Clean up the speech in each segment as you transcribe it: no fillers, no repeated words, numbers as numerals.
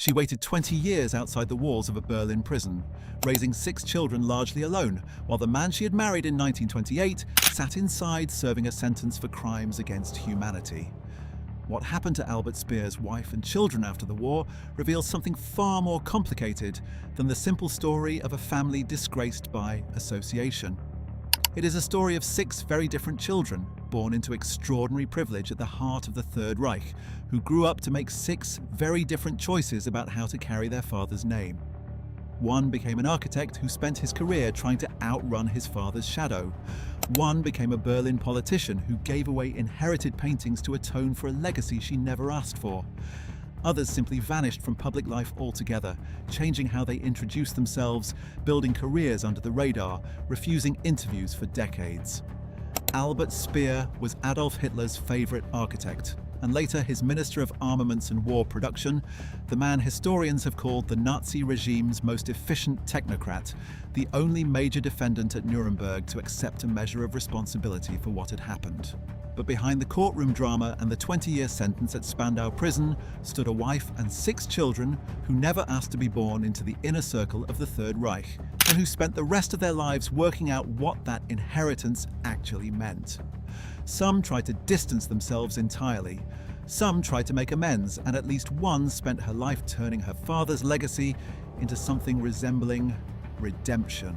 She waited 20 years outside the walls of a Berlin prison, raising 6 children largely alone, while the man she had married in 1928 sat inside serving a sentence for crimes against humanity. What happened to Albert Speer's wife and children after the war reveals something far more complicated than the simple story of a family disgraced by association. It is a story of 6 very different children, born into extraordinary privilege at the heart of the Third Reich, who grew up to make 6 very different choices about how to carry their father's name. One became an architect who spent his career trying to outrun his father's shadow. One became a Berlin politician who gave away inherited paintings to atone for a legacy she never asked for. Others simply vanished from public life altogether, changing how they introduced themselves, building careers under the radar, refusing interviews for decades. Albert Speer was Adolf Hitler's favorite architect, and later his Minister of Armaments and War Production, the man historians have called the Nazi regime's most efficient technocrat, the only major defendant at Nuremberg to accept a measure of responsibility for what had happened. But behind the courtroom drama and the 20-year sentence at Spandau prison stood a wife and 6 children who never asked to be born into the inner circle of the Third Reich, and who spent the rest of their lives working out what that inheritance actually meant. Some tried to distance themselves entirely. Some tried to make amends, and at least one spent her life turning her father's legacy into something resembling redemption.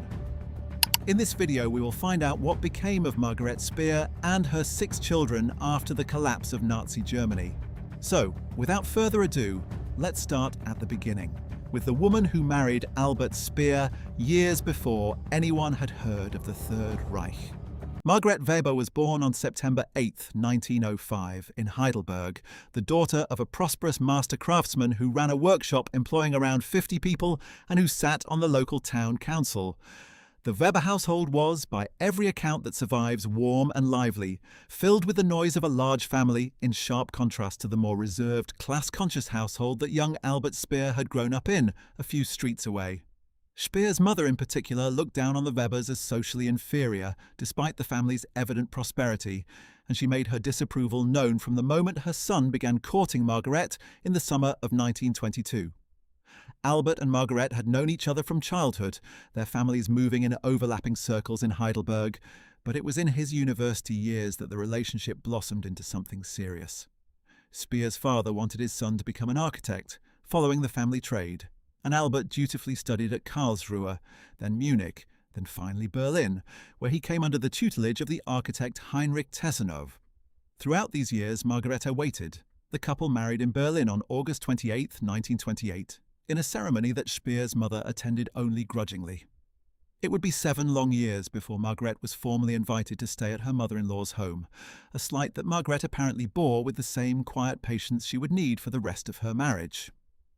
In this video, we will find out what became of Margarete Speer and her 6 children after the collapse of Nazi Germany. So, without further ado, let's start at the beginning, with the woman who married Albert Speer years before anyone had heard of the Third Reich. Margaret Weber was born on September 8, 1905, in Heidelberg, the daughter of a prosperous master craftsman who ran a workshop employing around 50 people and who sat on the local town council. The Weber household was, by every account that survives, warm and lively, filled with the noise of a large family, in sharp contrast to the more reserved, class-conscious household that young Albert Speer had grown up in, a few streets away. Speer's mother in particular looked down on the Webers as socially inferior, despite the family's evident prosperity, and she made her disapproval known from the moment her son began courting Margaret in the summer of 1922. Albert and Margaret had known each other from childhood, their families moving in overlapping circles in Heidelberg, but it was in his university years that the relationship blossomed into something serious. Speer's father wanted his son to become an architect, following the family trade, and Albert dutifully studied at Karlsruhe, then Munich, then finally Berlin, where he came under the tutelage of the architect Heinrich Tessenow. Throughout these years, Margarete waited. The couple married in Berlin on August 28, 1928, in a ceremony that Speer's mother attended only grudgingly. It would be 7 long years before Margaret was formally invited to stay at her mother-in-law's home, a slight that Margaret apparently bore with the same quiet patience she would need for the rest of her marriage.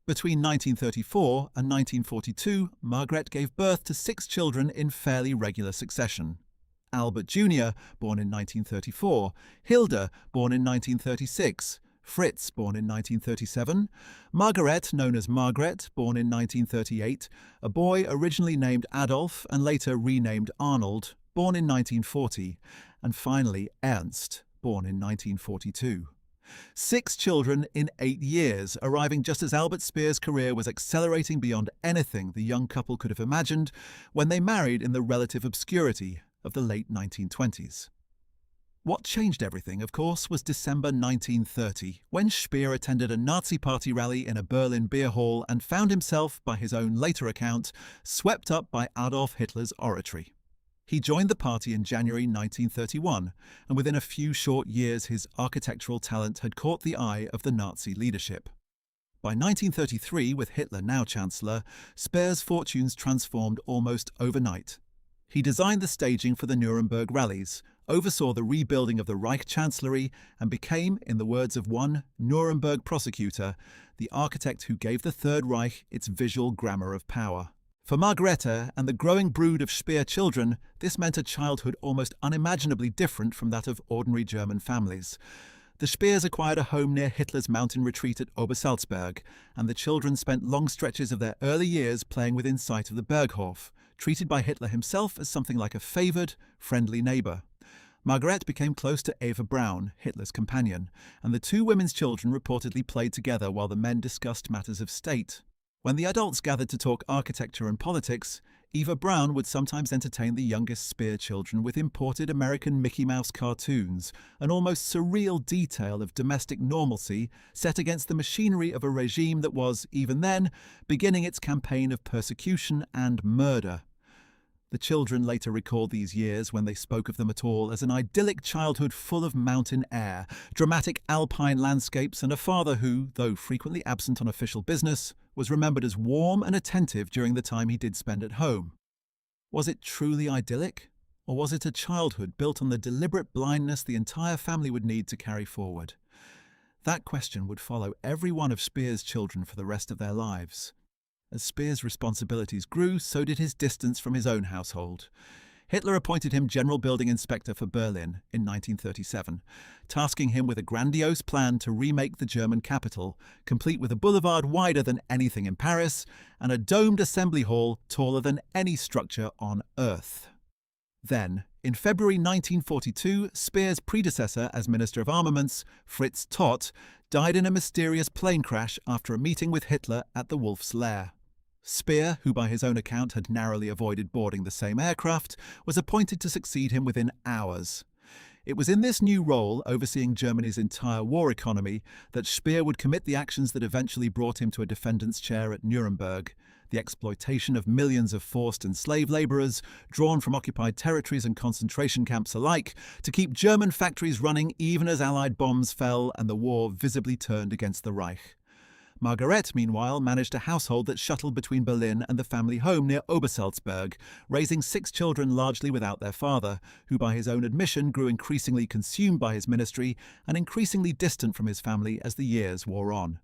Between 1934 and 1942, Margaret gave birth to 6 children in fairly regular succession. Albert Jr., born in 1934, Hilda, born in 1936, Fritz, born in 1937, Margaret, known as Margaret, born in 1938, a boy originally named Adolf and later renamed Arnold, born in 1940, and finally Ernst, born in 1942. 6 children in 8 years, arriving just as Albert Speer's career was accelerating beyond anything the young couple could have imagined when they married in the relative obscurity of the late 1920s. What changed everything, of course, was December 1930, when Speer attended a Nazi party rally in a Berlin beer hall and found himself, by his own later account, swept up by Adolf Hitler's oratory. He joined the party in January 1931, and within a few short years his architectural talent had caught the eye of the Nazi leadership. By 1933, with Hitler now Chancellor, Speer's fortunes transformed almost overnight. He designed the staging for the Nuremberg rallies, oversaw the rebuilding of the Reich Chancellery, and became, in the words of one Nuremberg prosecutor, the architect who gave the Third Reich its visual grammar of power. For Margarete and the growing brood of Speer children, this meant a childhood almost unimaginably different from that of ordinary German families. The Speers acquired a home near Hitler's mountain retreat at Obersalzberg, and the children spent long stretches of their early years playing within sight of the Berghof, treated by Hitler himself as something like a favoured, friendly neighbour. Margaret became close to Eva Braun, Hitler's companion, and the two women's children reportedly played together while the men discussed matters of state. When the adults gathered to talk architecture and politics, Eva Braun would sometimes entertain the youngest Speer children with imported American Mickey Mouse cartoons, an almost surreal detail of domestic normalcy set against the machinery of a regime that was, even then, beginning its campaign of persecution and murder. The children later recalled these years, when they spoke of them at all, as an idyllic childhood full of mountain air, dramatic alpine landscapes, and a father who, though frequently absent on official business, was remembered as warm and attentive during the time he did spend at home. Was it truly idyllic? Or was it a childhood built on the deliberate blindness the entire family would need to carry forward? That question would follow every one of Speer's children for the rest of their lives. As Speer's responsibilities grew, so did his distance from his own household. Hitler appointed him General Building Inspector for Berlin in 1937, tasking him with a grandiose plan to remake the German capital, complete with a boulevard wider than anything in Paris and a domed assembly hall taller than any structure on Earth. Then, in February 1942, Speer's predecessor as Minister of Armaments, Fritz Todt, died in a mysterious plane crash after a meeting with Hitler at the Wolf's Lair. Speer, who by his own account had narrowly avoided boarding the same aircraft, was appointed to succeed him within hours. It was in this new role, overseeing Germany's entire war economy, that Speer would commit the actions that eventually brought him to a defendant's chair at Nuremberg: the exploitation of millions of forced and slave labourers, drawn from occupied territories and concentration camps alike, to keep German factories running even as Allied bombs fell and the war visibly turned against the Reich. Margaret, meanwhile, managed a household that shuttled between Berlin and the family home near Obersalzberg, raising 6 children largely without their father, who by his own admission grew increasingly consumed by his ministry and increasingly distant from his family as the years wore on.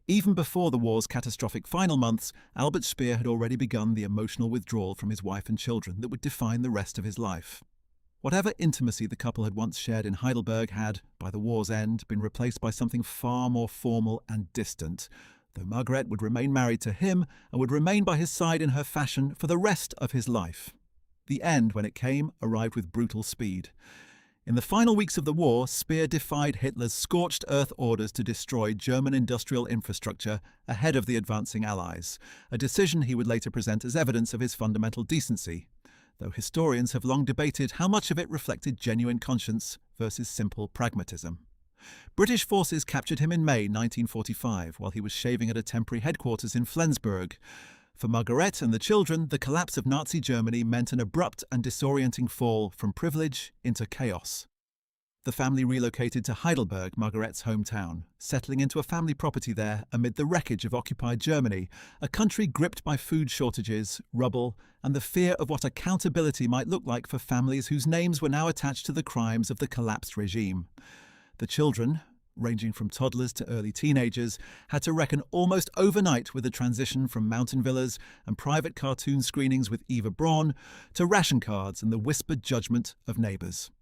Even before the war's catastrophic final months, Albert Speer had already begun the emotional withdrawal from his wife and children that would define the rest of his life. Whatever intimacy the couple had once shared in Heidelberg had, by the war's end, been replaced by something far more formal and distant, though Margaret would remain married to him and would remain by his side in her fashion for the rest of his life. The end, when it came, arrived with brutal speed. In the final weeks of the war, Speer defied Hitler's scorched earth orders to destroy German industrial infrastructure ahead of the advancing Allies, a decision he would later present as evidence of his fundamental decency, though historians have long debated how much of it reflected genuine conscience versus simple pragmatism. British forces captured him in May 1945 while he was shaving at a temporary headquarters in Flensburg. For Margaret and the children, the collapse of Nazi Germany meant an abrupt and disorienting fall from privilege into chaos. The family relocated to Heidelberg, Margaret's hometown, settling into a family property there amid the wreckage of occupied Germany, a country gripped by food shortages, rubble, and the fear of what accountability might look like for families whose names were now attached to the crimes of the collapsed regime. The children, ranging from toddlers to early teenagers, had to reckon almost overnight with the transition from mountain villas and private cartoon screenings with Eva Braun to ration cards and the whispered judgment of neighbours.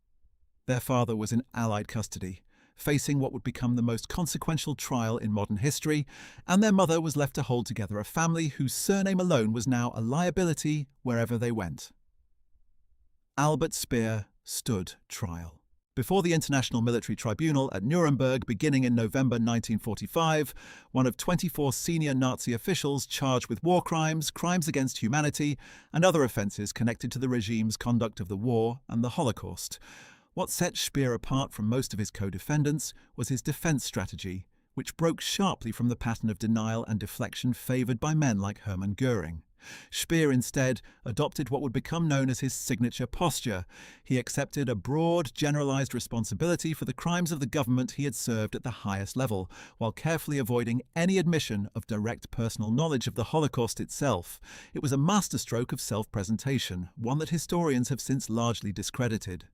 Their father was in Allied custody, facing what would become the most consequential trial in modern history, and their mother was left to hold together a family whose surname alone was now a liability wherever they went. Albert Speer stood trial. Before the International Military Tribunal at Nuremberg beginning in November 1945, one of 24 senior Nazi officials charged with war crimes, crimes against humanity, and other offences connected to the regime's conduct of the war and the Holocaust. What set Speer apart from most of his co-defendants was his defence strategy, which broke sharply from the pattern of denial and deflection favoured by men like Hermann Göring. Speer instead adopted what would become known as his signature posture. He accepted a broad, generalised responsibility for the crimes of the government he had served at the highest level, while carefully avoiding any admission of direct personal knowledge of the Holocaust itself. It was a masterstroke of self-presentation, one that historians have since largely discredited.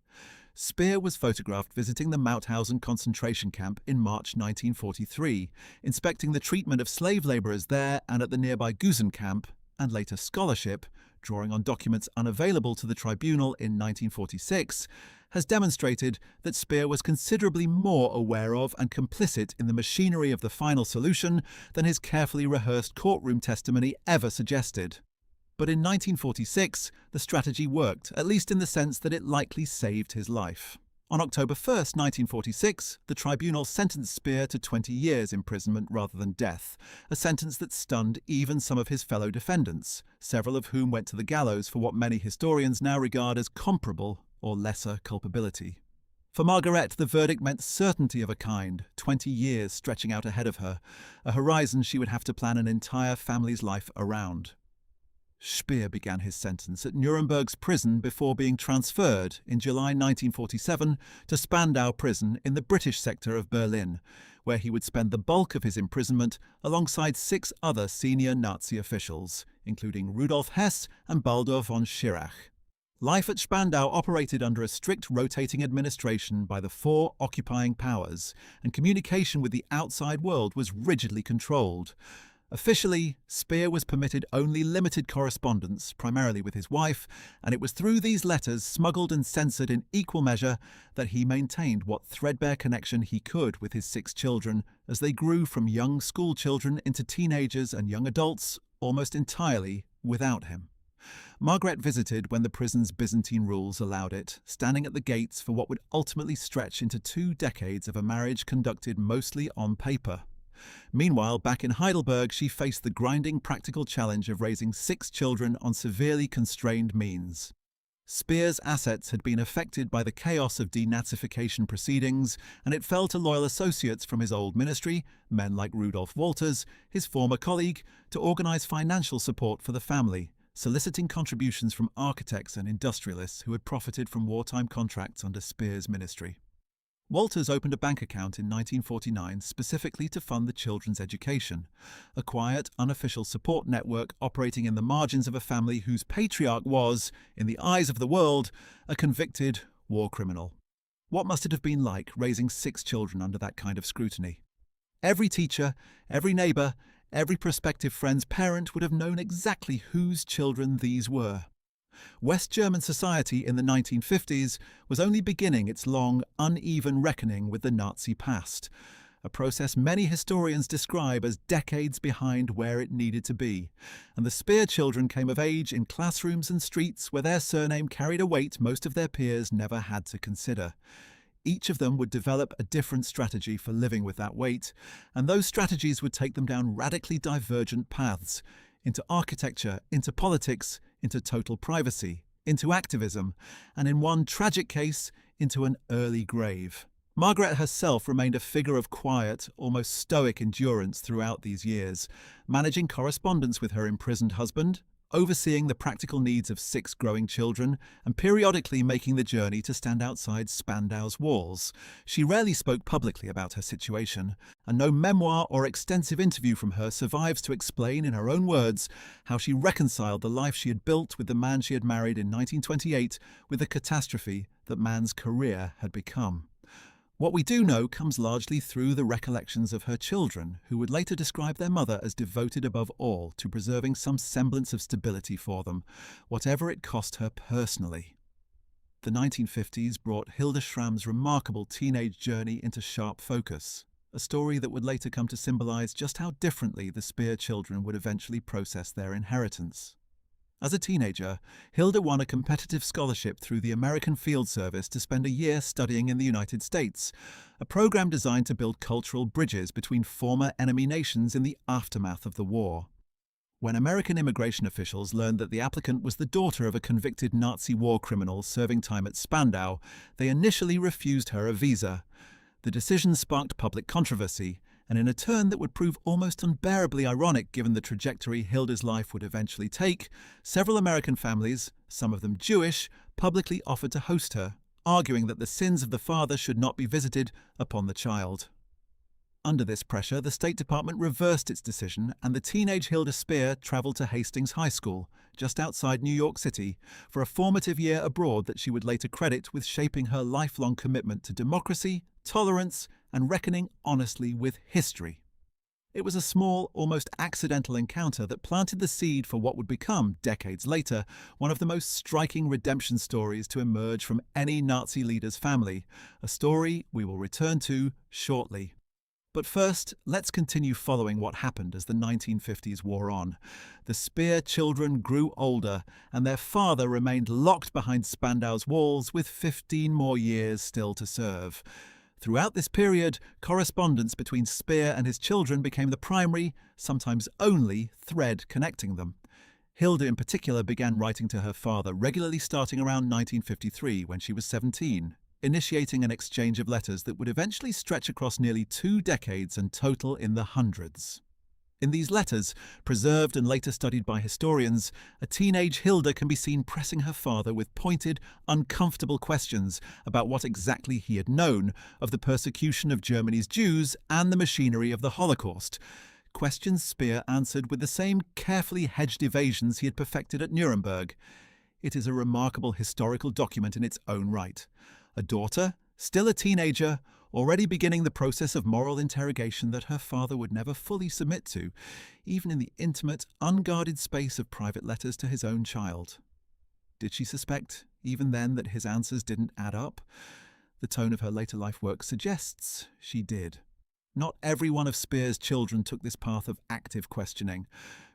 Speer was photographed visiting the Mauthausen concentration camp in March 1943, inspecting the treatment of slave labourers there and at the nearby Gusen camp, and later scholarship, drawing on documents unavailable to the tribunal in 1946, has demonstrated that Speer was considerably more aware of and complicit in the machinery of the final solution than his carefully rehearsed courtroom testimony ever suggested. But in 1946, the strategy worked, at least in the sense that it likely saved his life. On October 1st, 1946, the tribunal sentenced Speer to 20 years imprisonment rather than death, a sentence that stunned even some of his fellow defendants, several of whom went to the gallows for what many historians now regard as comparable or lesser culpability. For Margaret, the verdict meant certainty of a kind, 20 years stretching out ahead of her, a horizon she would have to plan an entire family's life around. Speer began his sentence at Nuremberg's prison before being transferred in July 1947 to Spandau prison in the British sector of Berlin, where he would spend the bulk of his imprisonment alongside 6 other senior Nazi officials, including Rudolf Hess and Baldur von Schirach. Life at Spandau operated under a strict rotating administration by the 4 occupying powers, and communication with the outside world was rigidly controlled. Officially, Speer was permitted only limited correspondence, primarily with his wife, and it was through these letters, smuggled and censored in equal measure, that he maintained what threadbare connection he could with his 6 children as they grew from young school children into teenagers and young adults, almost entirely without him. Margaret visited when the prison's Byzantine rules allowed it, standing at the gates for what would ultimately stretch into 2 decades of a marriage conducted mostly on paper. Meanwhile, back in Heidelberg, she faced the grinding practical challenge of raising 6 children on severely constrained means. Speer's assets had been affected by the chaos of denazification proceedings, and it fell to loyal associates from his old ministry, men like Rudolf Wolters, his former colleague, to organize financial support for the family, soliciting contributions from architects and industrialists who had profited from wartime contracts under Speer's ministry. Wolters opened a bank account in 1949 specifically to fund the children's education, a quiet, unofficial support network operating in the margins of a family whose patriarch was, in the eyes of the world, a convicted war criminal. What must it have been like raising 6 children under that kind of scrutiny? Every teacher, every neighbour, every prospective friend's parent would have known exactly whose children these were. West German society in the 1950s was only beginning its long, uneven reckoning with the Nazi past, a process many historians describe as decades behind where it needed to be, and the Speer children came of age in classrooms and streets where their surname carried a weight most of their peers never had to consider. Each of them would develop a different strategy for living with that weight, and those strategies would take them down radically divergent paths, into architecture, into politics, into total privacy, into activism, and in one tragic case, into an early grave. Margaret herself remained a figure of quiet, almost stoic endurance throughout these years, managing correspondence with her imprisoned husband, overseeing the practical needs of 6 growing children, and periodically making the journey to stand outside Spandau's walls. She rarely spoke publicly about her situation, and no memoir or extensive interview from her survives to explain in her own words how she reconciled the life she had built with the man she had married in 1928 with the catastrophe that man's career had become. What we do know comes largely through the recollections of her children, who would later describe their mother as devoted above all to preserving some semblance of stability for them, whatever it cost her personally. The 1950s brought Hilde Schramm's remarkable teenage journey into sharp focus, a story that would later come to symbolize just how differently the Speer children would eventually process their inheritance. As a teenager, Hilde won a competitive scholarship through the American Field Service to spend a year studying in the United States, a program designed to build cultural bridges between former enemy nations in the aftermath of the war. When American immigration officials learned that the applicant was the daughter of a convicted Nazi war criminal serving time at Spandau, they initially refused her a visa. The decision sparked public controversy, and in a turn that would prove almost unbearably ironic given the trajectory Hilde's life would eventually take, several American families, some of them Jewish, publicly offered to host her, arguing that the sins of the father should not be visited upon the child. Under this pressure, the State Department reversed its decision, and the teenage Hilde Speer travelled to Hastings High School, just outside New York City, for a formative year abroad that she would later credit with shaping her lifelong commitment to democracy, tolerance, and reckoning honestly with history. It was a small, almost accidental encounter that planted the seed for what would become, decades later, one of the most striking redemption stories to emerge from any Nazi leader's family, a story we will return to shortly. But first, let's continue following what happened as the 1950s wore on. The Speer children grew older, and their father remained locked behind Spandau's walls with 15 more years still to serve. Throughout this period, correspondence between Speer and his children became the primary, sometimes only, thread connecting them. Hilda in particular began writing to her father regularly starting around 1953 when she was 17. Initiating an exchange of letters that would eventually stretch across nearly 2 decades and total in the hundreds. In these letters, preserved and later studied by historians, a teenage Hilda can be seen pressing her father with pointed, uncomfortable questions about what exactly he had known of the persecution of Germany's Jews and the machinery of the Holocaust. Questions Speer answered with the same carefully hedged evasions he had perfected at Nuremberg. It is a remarkable historical document in its own right. A daughter, still a teenager, already beginning the process of moral interrogation that her father would never fully submit to, even in the intimate, unguarded space of private letters to his own child. Did she suspect, even then, that his answers didn't add up? The tone of her later life work suggests she did. Not every one of Speer's children took this path of active questioning.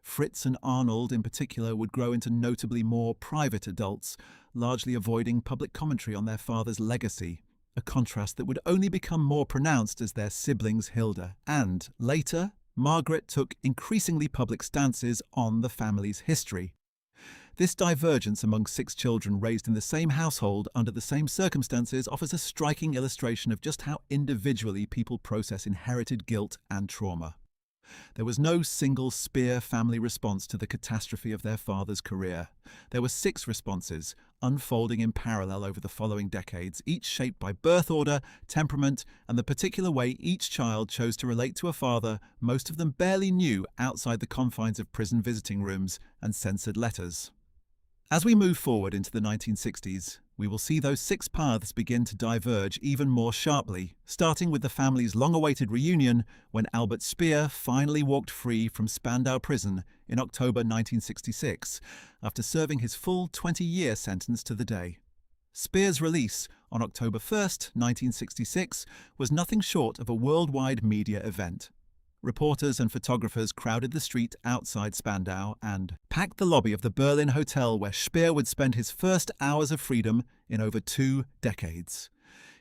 Fritz and Arnold, in particular, would grow into notably more private adults, largely avoiding public commentary on their father's legacy, a contrast that would only become more pronounced as their siblings Hilda and, later, Margaret took increasingly public stances on the family's history. This divergence among 6 children raised in the same household under the same circumstances offers a striking illustration of just how individually people process inherited guilt and trauma. There was no single Speer family response to the catastrophe of their father's career. There were 6 responses, unfolding in parallel over the following decades, each shaped by birth order, temperament, and the particular way each child chose to relate to a father most of them barely knew outside the confines of prison visiting rooms and censored letters. As we move forward into the 1960s, we will see those 6 paths begin to diverge even more sharply, starting with the family's long-awaited reunion when Albert Speer finally walked free from Spandau prison in October 1966, after serving his full 20-year sentence to the day. Speer's release on October 1st, 1966, was nothing short of a worldwide media event. Reporters and photographers crowded the street outside Spandau and packed the lobby of the Berlin hotel where Speer would spend his first hours of freedom in over 2 decades.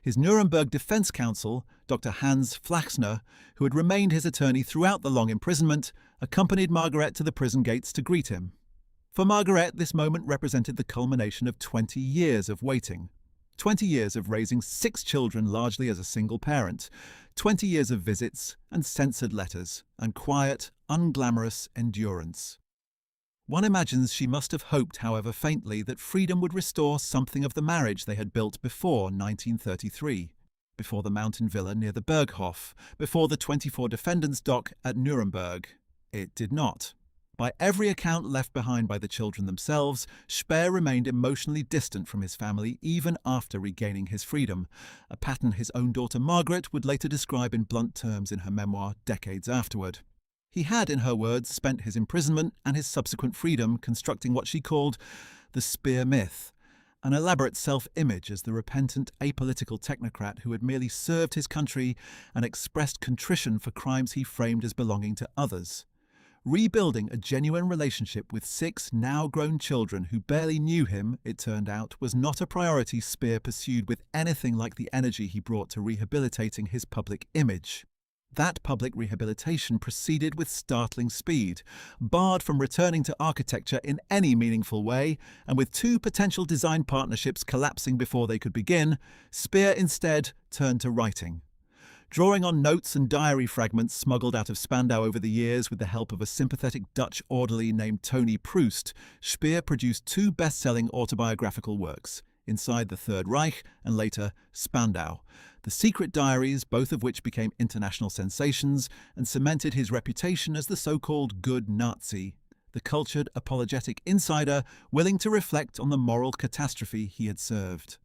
His Nuremberg defense counsel, Dr. Hans Flachsner, who had remained his attorney throughout the long imprisonment, accompanied Margaret to the prison gates to greet him. For Margaret, this moment represented the culmination of 20 years of waiting. 20 years of raising 6 children largely as a single parent, 20 years of visits and censored letters, and quiet, unglamorous endurance. One imagines she must have hoped, however faintly, that freedom would restore something of the marriage they had built before 1933, before the mountain villa near the Berghof, before the 24 defendants' dock at Nuremberg. It did not. By every account left behind by the children themselves, Speer remained emotionally distant from his family even after regaining his freedom, a pattern his own daughter Margaret would later describe in blunt terms in her memoir decades afterward. He had, in her words, spent his imprisonment and his subsequent freedom constructing what she called the Speer myth, an elaborate self-image as the repentant, apolitical technocrat who had merely served his country and expressed contrition for crimes he framed as belonging to others. Rebuilding a genuine relationship with 6 now-grown children who barely knew him, it turned out, was not a priority Speer pursued with anything like the energy he brought to rehabilitating his public image. That public rehabilitation proceeded with startling speed, barred from returning to architecture in any meaningful way, and with 2 potential design partnerships collapsing before they could begin, Speer instead turned to writing. Drawing on notes and diary fragments smuggled out of Spandau over the years with the help of a sympathetic Dutch orderly named Tony Proust, Speer produced 2 best-selling autobiographical works, Inside the Third Reich and later Spandau, The Secret Diaries, both of which became international sensations and cemented his reputation as the so-called good Nazi, the cultured apologetic insider willing to reflect on the moral catastrophe he had served.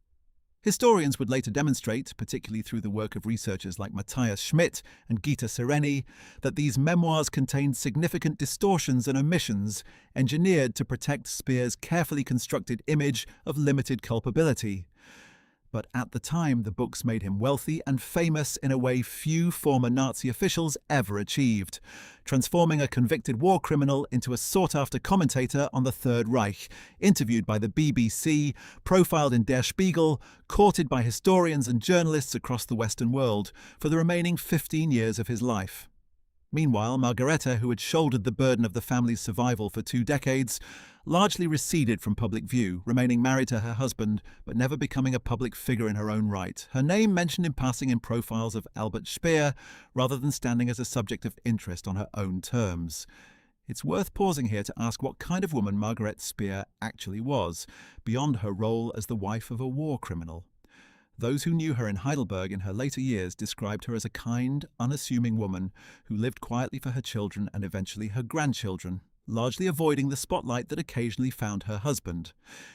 Historians would later demonstrate, particularly through the work of researchers like Matthias Schmidt and Gita Sereni, that these memoirs contained significant distortions and omissions engineered to protect Speer's carefully constructed image of limited culpability. But at the time, the books made him wealthy and famous in a way few former Nazi officials ever achieved, transforming a convicted war criminal into a sought-after commentator on the Third Reich, interviewed by the BBC, profiled in Der Spiegel, courted by historians and journalists across the Western world for the remaining 15 years of his life. Meanwhile, Margareta, who had shouldered the burden of the family's survival for 2 decades, largely receded from public view, remaining married to her husband, but never becoming a public figure in her own right, her name mentioned in passing in profiles of Albert Speer, rather than standing as a subject of interest on her own terms. It's worth pausing here to ask what kind of woman Margaret Speer actually was, beyond her role as the wife of a war criminal. Those who knew her in Heidelberg in her later years described her as a kind, unassuming woman who lived quietly for her children and eventually her grandchildren, largely avoiding the spotlight that occasionally found her husband.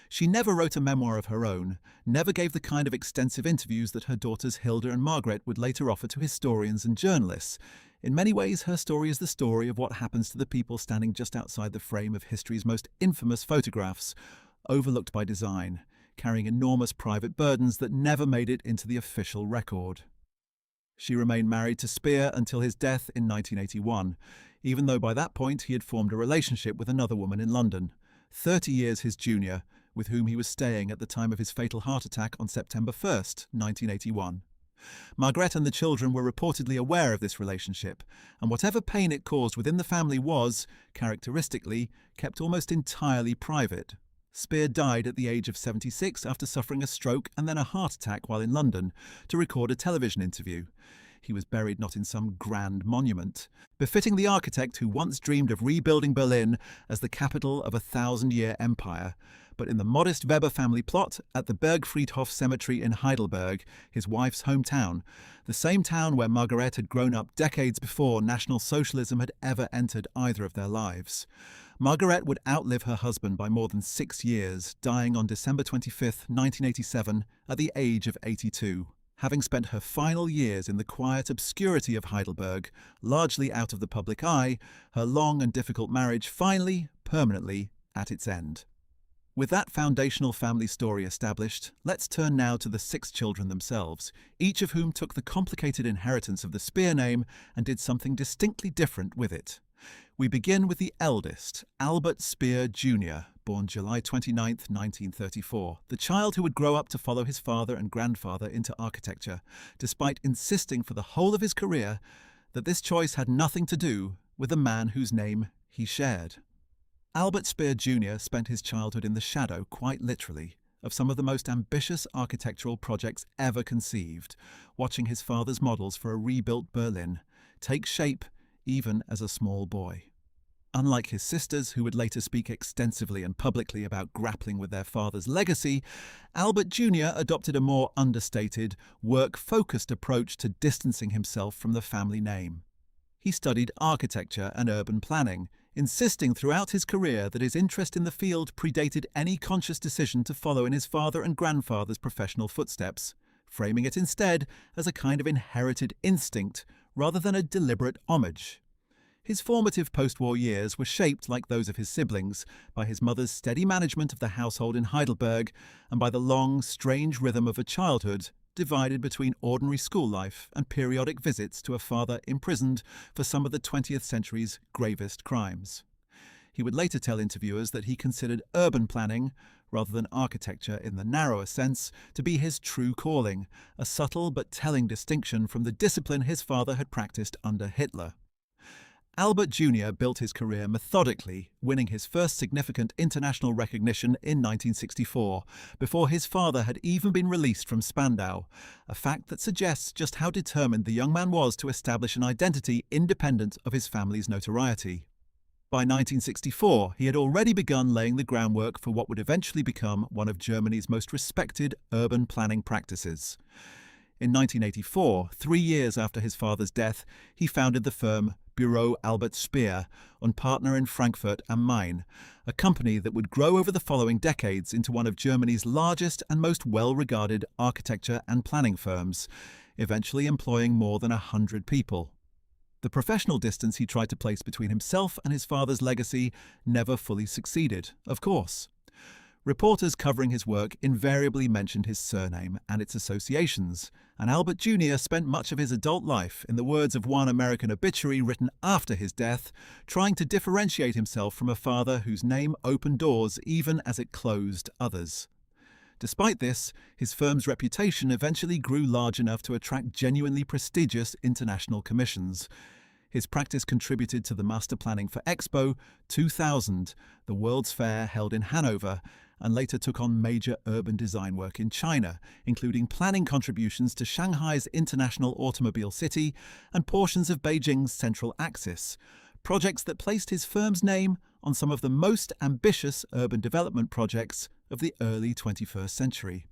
She never wrote a memoir of her own, never gave the kind of extensive interviews that her daughters Hilda and Margaret would later offer to historians and journalists. In many ways, her story is the story of what happens to the people standing just outside the frame of history's most infamous photographs, overlooked by design, carrying enormous private burdens that never made it into the official record. She remained married to Speer until his death in 1981, even though by that point he had formed a relationship with another woman in London, 30 years his junior, with whom he was staying at the time of his fatal heart attack on September 1st, 1981. Margaret and the children were reportedly aware of this relationship, and whatever pain it caused within the family was, characteristically, kept almost entirely private. Speer died at the age of 76 after suffering a stroke and then a heart attack while in London to record a television interview. He was buried not in some grand monument, befitting the architect who once dreamed of rebuilding Berlin as the capital of a 1,000-year empire, but in the modest Weber family plot at the Bergfriedhof Cemetery in Heidelberg, his wife's hometown, the same town where Margaret had grown up decades before National Socialism had ever entered either of their lives. Margaret would outlive her husband by more than 6 years, dying on December 25, 1987, at the age of 82. Having spent her final years in the quiet obscurity of Heidelberg, largely out of the public eye, her long and difficult marriage finally, permanently, at its end. With that foundational family story established, let's turn now to the 6 children themselves, each of whom took the complicated inheritance of the Speer name and did something distinctly different with it. We begin with the eldest, Albert Speer Jr., born July 29, 1934, the child who would grow up to follow his father and grandfather into architecture, despite insisting for the whole of his career that this choice had nothing to do with the man whose name he shared. Albert Speer Jr. spent his childhood in the shadow, quite literally, of some of the most ambitious architectural projects ever conceived, watching his father's models for a rebuilt Berlin take shape even as a small boy. Unlike his sisters, who would later speak extensively and publicly about grappling with their father's legacy, Albert Jr. adopted a more understated, work-focused approach to distancing himself from the family name. He studied architecture and urban planning, insisting throughout his career that his interest in the field predated any conscious decision to follow in his father and grandfather's professional footsteps, framing it instead as a kind of inherited instinct rather than a deliberate homage. His formative post-war years were shaped, like those of his siblings, by his mother's steady management of the household in Heidelberg and by the long, strange rhythm of a childhood divided between ordinary school life and periodic visits to a father imprisoned for some of the 20th century's gravest crimes. He would later tell interviewers that he considered urban planning, rather than architecture in the narrower sense, to be his true calling, a subtle but telling distinction from the discipline his father had practiced under Hitler. Albert Jr. built his career methodically, winning his first significant international recognition in 1964, before his father had even been released from Spandau, a fact that suggests just how determined the young man was to establish an identity independent of his family's notoriety. By 1964, he had already begun laying the groundwork for what would eventually become one of Germany's most respected urban planning practices. In 1984, 3 years after his father's death, he founded the firm Bureau Albert Speer and partner in Frankfurt am Main, a company that would grow over the following decades into one of Germany's largest and most well-regarded architecture and planning firms, eventually employing more than 100 people. The professional distance he tried to place between himself and his father's legacy never fully succeeded, of course. Reporters covering his work invariably mentioned his surname and its associations, and Albert Jr. spent much of his adult life, in the words of one American obituary written after his death, trying to differentiate himself from a father whose name opened doors even as it closed others. Despite this, his firm's reputation eventually grew large enough to attract genuinely prestigious international commissions. His practice contributed to the master planning for Expo 2000, the World's Fair held in Hanover, and later took on major urban design work in China, including planning contributions to Shanghai's International Automobile City and portions of Beijing's Central Axis, projects that placed his firm's name on some of the most ambitious urban development projects of the early 21st century.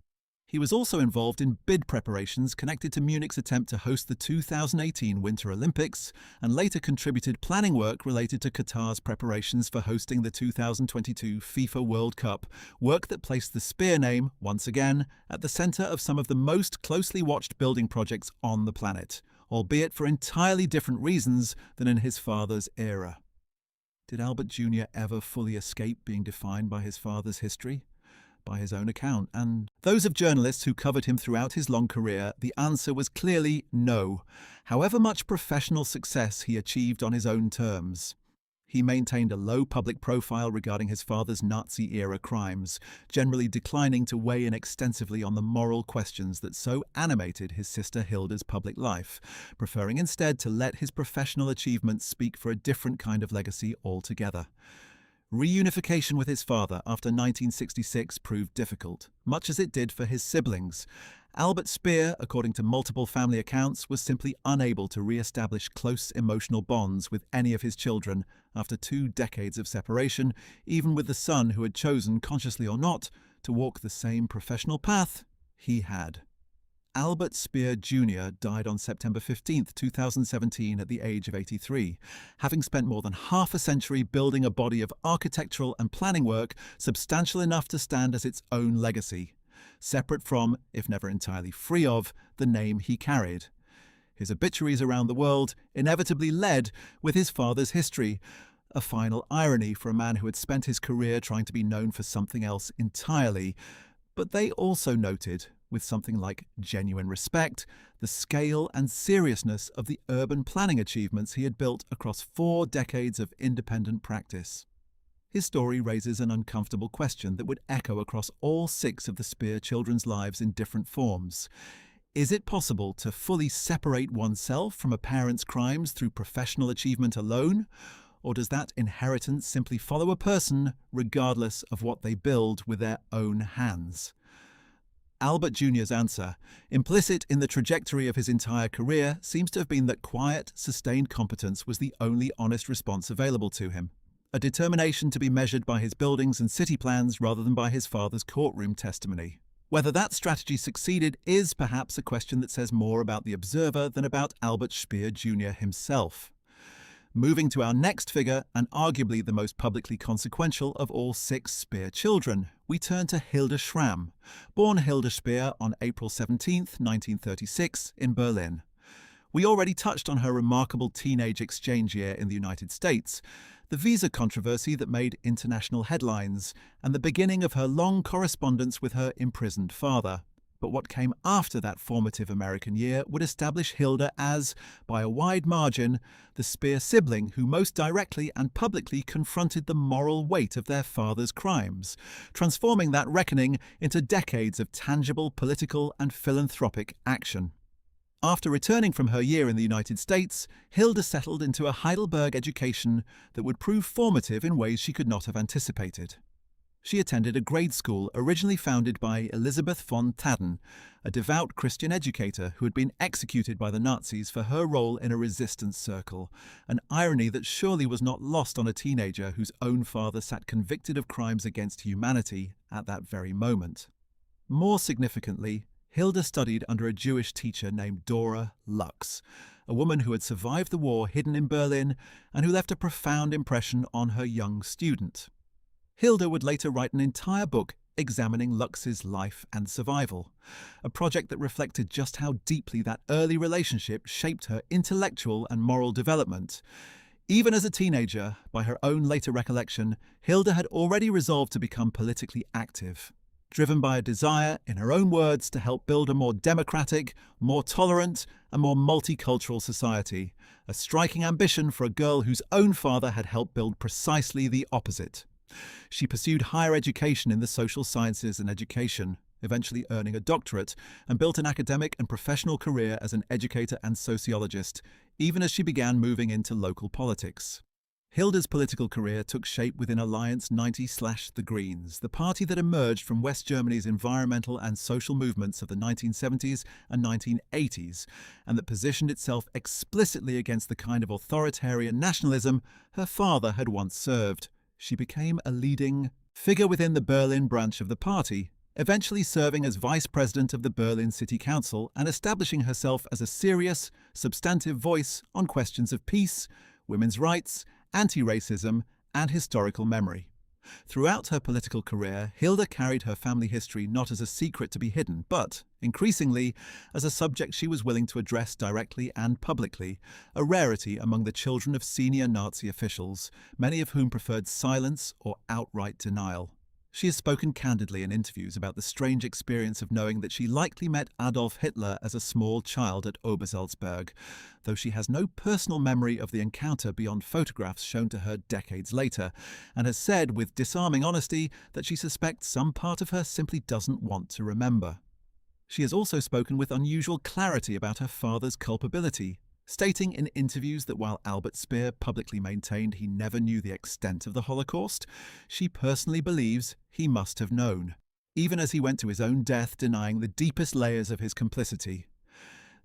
He was also involved in bid preparations connected to Munich's attempt to host the 2018 Winter Olympics, and later contributed planning work related to Qatar's preparations for hosting the 2022 FIFA World Cup, work that placed the Speer name, once again, at the centre of some of the most closely watched building projects on the planet, albeit for entirely different reasons than in his father's era. Did Albert Jr. ever fully escape being defined by his father's history? By his own account, and those of journalists who covered him throughout his long career, the answer was clearly no, however much professional success he achieved on his own terms. He maintained a low public profile regarding his father's Nazi-era crimes, generally declining to weigh in extensively on the moral questions that so animated his sister Hilda's public life, preferring instead to let his professional achievements speak for a different kind of legacy altogether. Reunification with his father after 1966 proved difficult, much as it did for his siblings. Albert Speer, according to multiple family accounts, was simply unable to re-establish close emotional bonds with any of his children after 2 decades of separation, even with the son who had chosen, consciously or not, to walk the same professional path he had. Albert Speer Jr. died on September 15, 2017 at the age of 83, having spent more than half a century building a body of architectural and planning work substantial enough to stand as its own legacy, separate from, if never entirely free of, the name he carried. His obituaries around the world inevitably led with his father's history, a final irony for a man who had spent his career trying to be known for something else entirely, but they also noted, with something like genuine respect, the scale and seriousness of the urban planning achievements he had built across 4 decades of independent practice. His story raises an uncomfortable question that would echo across all 6 of the Speer children's lives in different forms. Is it possible to fully separate oneself from a parent's crimes through professional achievement alone? Or does that inheritance simply follow a person regardless of what they build with their own hands? Albert Jr.'s answer, implicit in the trajectory of his entire career, seems to have been that quiet, sustained competence was the only honest response available to him, a determination to be measured by his buildings and city plans rather than by his father's courtroom testimony. Whether that strategy succeeded is perhaps a question that says more about the observer than about Albert Speer Jr. himself. Moving to our next figure, and arguably the most publicly consequential of all 6 Speer children, we turn to Hilda Schramm, born Hilda Speer on April 17, 1936, in Berlin. We already touched on her remarkable teenage exchange year in the United States, the visa controversy that made international headlines, and the beginning of her long correspondence with her imprisoned father. But what came after that formative American year would establish Hilda as, by a wide margin, the Speer sibling who most directly and publicly confronted the moral weight of their father's crimes, transforming that reckoning into decades of tangible political and philanthropic action. After returning from her year in the United States, Hilda settled into a Heidelberg education that would prove formative in ways she could not have anticipated. She attended a grade school originally founded by Elisabeth von Tadden, a devout Christian educator who had been executed by the Nazis for her role in a resistance circle, an irony that surely was not lost on a teenager whose own father sat convicted of crimes against humanity at that very moment. More significantly, Hilda studied under a Jewish teacher named Dora Lux, a woman who had survived the war hidden in Berlin and who left a profound impression on her young student. Hilda would later write an entire book examining Lux's life and survival, a project that reflected just how deeply that early relationship shaped her intellectual and moral development. Even as a teenager, by her own later recollection, Hilda had already resolved to become politically active, driven by a desire, in her own words, to help build a more democratic, more tolerant, and more multicultural society, a striking ambition for a girl whose own father had helped build precisely the opposite. She pursued higher education in the social sciences and education, eventually earning a doctorate, and built an academic and professional career as an educator and sociologist, even as she began moving into local politics. Hilda's political career took shape within Alliance 90/The Greens, the party that emerged from West Germany's environmental and social movements of the 1970s and 1980s, and that positioned itself explicitly against the kind of authoritarian nationalism her father had once served. She became a leading figure within the Berlin branch of the party, eventually serving as vice president of the Berlin City Council and establishing herself as a serious, substantive voice on questions of peace, women's rights, anti-racism, and historical memory. Throughout her political career, Hilda carried her family history not as a secret to be hidden, but, increasingly, as a subject she was willing to address directly and publicly, a rarity among the children of senior Nazi officials, many of whom preferred silence or outright denial. She has spoken candidly in interviews about the strange experience of knowing that she likely met Adolf Hitler as a small child at Obersalzberg, though she has no personal memory of the encounter beyond photographs shown to her decades later, and has said with disarming honesty that she suspects some part of her simply doesn't want to remember. She has also spoken with unusual clarity about her father's culpability, stating in interviews that while Albert Speer publicly maintained he never knew the extent of the Holocaust, she personally believes he must have known, even as he went to his own death denying the deepest layers of his complicity.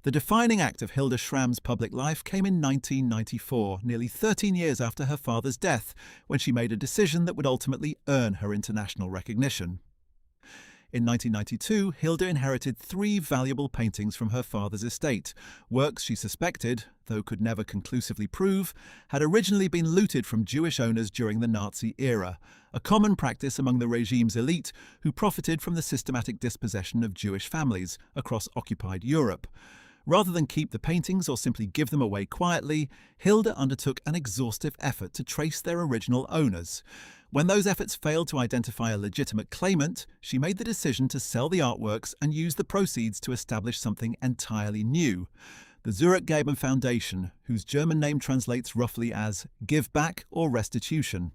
The defining act of Hilda Schramm's public life came in 1994, nearly 13 years after her father's death, when she made a decision that would ultimately earn her international recognition. In 1992, Hilda inherited 3 valuable paintings from her father's estate, works she suspected, though could never conclusively prove, had originally been looted from Jewish owners during the Nazi era, a common practice among the regime's elite who profited from the systematic dispossession of Jewish families across occupied Europe. Rather than keep the paintings or simply give them away quietly, Hilda undertook an exhaustive effort to trace their original owners. When those efforts failed to identify a legitimate claimant, she made the decision to sell the artworks and use the proceeds to establish something entirely new: the Zurückgeben Foundation, whose German name translates roughly as "give back" or "restitution."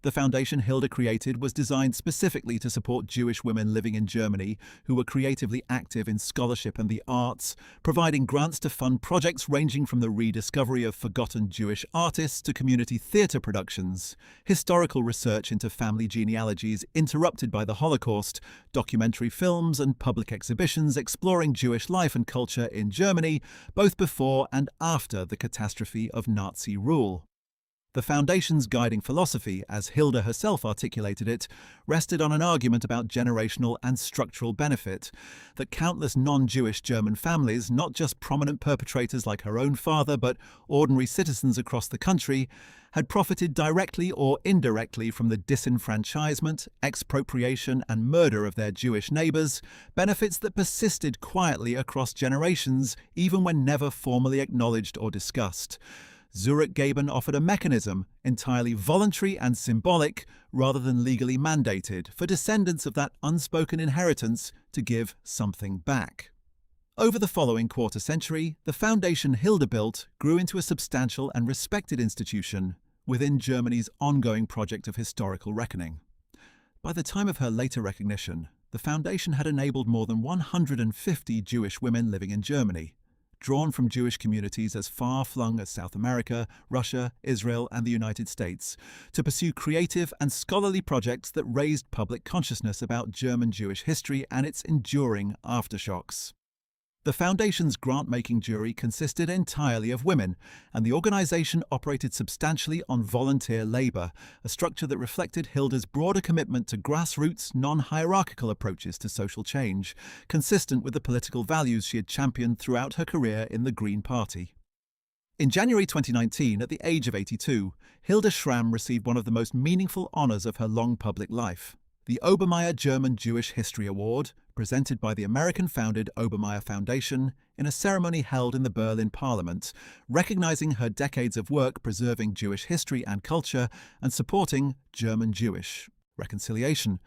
The foundation Hilda created was designed specifically to support Jewish women living in Germany who were creatively active in scholarship and the arts, providing grants to fund projects ranging from the rediscovery of forgotten Jewish artists to community theatre productions, historical research into family genealogies interrupted by the Holocaust, documentary films and public exhibitions exploring Jewish life and culture in Germany, both before and after the catastrophe of Nazi rule. The Foundation's guiding philosophy, as Hilda herself articulated it, rested on an argument about generational and structural benefit, that countless non-Jewish German families, not just prominent perpetrators like her own father, but ordinary citizens across the country, had profited directly or indirectly from the disenfranchisement, expropriation, and murder of their Jewish neighbours, benefits that persisted quietly across generations, even when never formally acknowledged or discussed. Zurückgeben offered a mechanism, entirely voluntary and symbolic, rather than legally mandated, for descendants of that unspoken inheritance to give something back. Over the following quarter century, the foundation Hilda built grew into a substantial and respected institution within Germany's ongoing project of historical reckoning. By the time of her later recognition, the foundation had enabled more than 150 Jewish women living in Germany, drawn from Jewish communities as far-flung as South America, Russia, Israel, and the United States, to pursue creative and scholarly projects that raised public consciousness about German Jewish history and its enduring aftershocks. The Foundation's grant-making jury consisted entirely of women, and the organization operated substantially on volunteer labor, a structure that reflected Hilda's broader commitment to grassroots, non-hierarchical approaches to social change, consistent with the political values she had championed throughout her career in the Green Party. In January 2019, at the age of 82, Hilda Schramm received one of the most meaningful honors of her long public life: the Obermeier German Jewish History Award, presented by the American-founded Obermeyer Foundation in a ceremony held in the Berlin Parliament, recognizing her decades of work preserving Jewish history and culture and supporting German-Jewish reconciliation.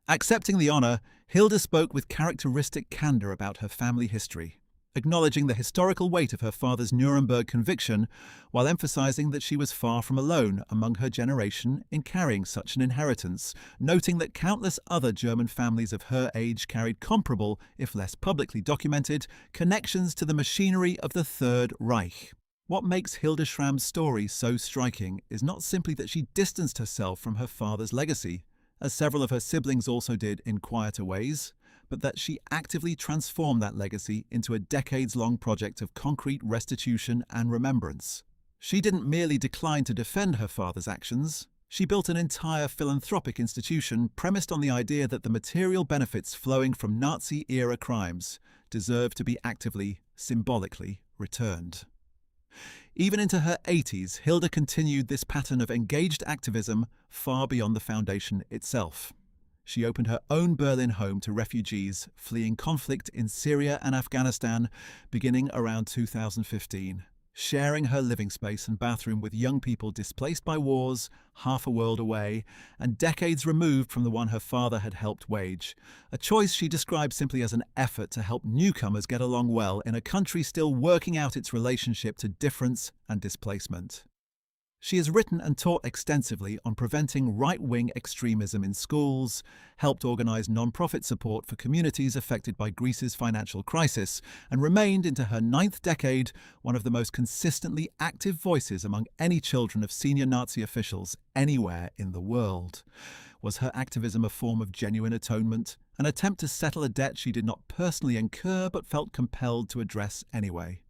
Accepting the honor, Hilda spoke with characteristic candor about her family history, acknowledging the historical weight of her father's Nuremberg conviction, while emphasizing that she was far from alone among her generation in carrying such an inheritance, noting that countless other German families of her age carried comparable, if less publicly documented, connections to the machinery of the Third Reich. What makes Hilda Schramm's story so striking is not simply that she distanced herself from her father's legacy, as several of her siblings also did in quieter ways, but that she actively transformed that legacy into a decades-long project of concrete restitution and remembrance. She didn't merely decline to defend her father's actions, she built an entire philanthropic institution premised on the idea that the material benefits flowing from Nazi-era crimes deserve to be actively, symbolically returned. Even into her 80s, Hilda continued this pattern of engaged activism far beyond the foundation itself. She opened her own Berlin home to refugees fleeing conflict in Syria and Afghanistan beginning around 2015, sharing her living space and bathroom with young people displaced by wars half a world away and decades removed from the one her father had helped wage, a choice she described simply as an effort to help newcomers get along well in a country still working out its relationship to difference and displacement. She has written and taught extensively on preventing right-wing extremism in schools, helped organize non-profit support for communities affected by Greece's financial crisis, and remained into her 9th decade one of the most consistently active voices among any children of senior Nazi officials anywhere in the world. Was her activism a form of genuine atonement, an attempt to settle a debt she did not personally incur but felt compelled to address anyway?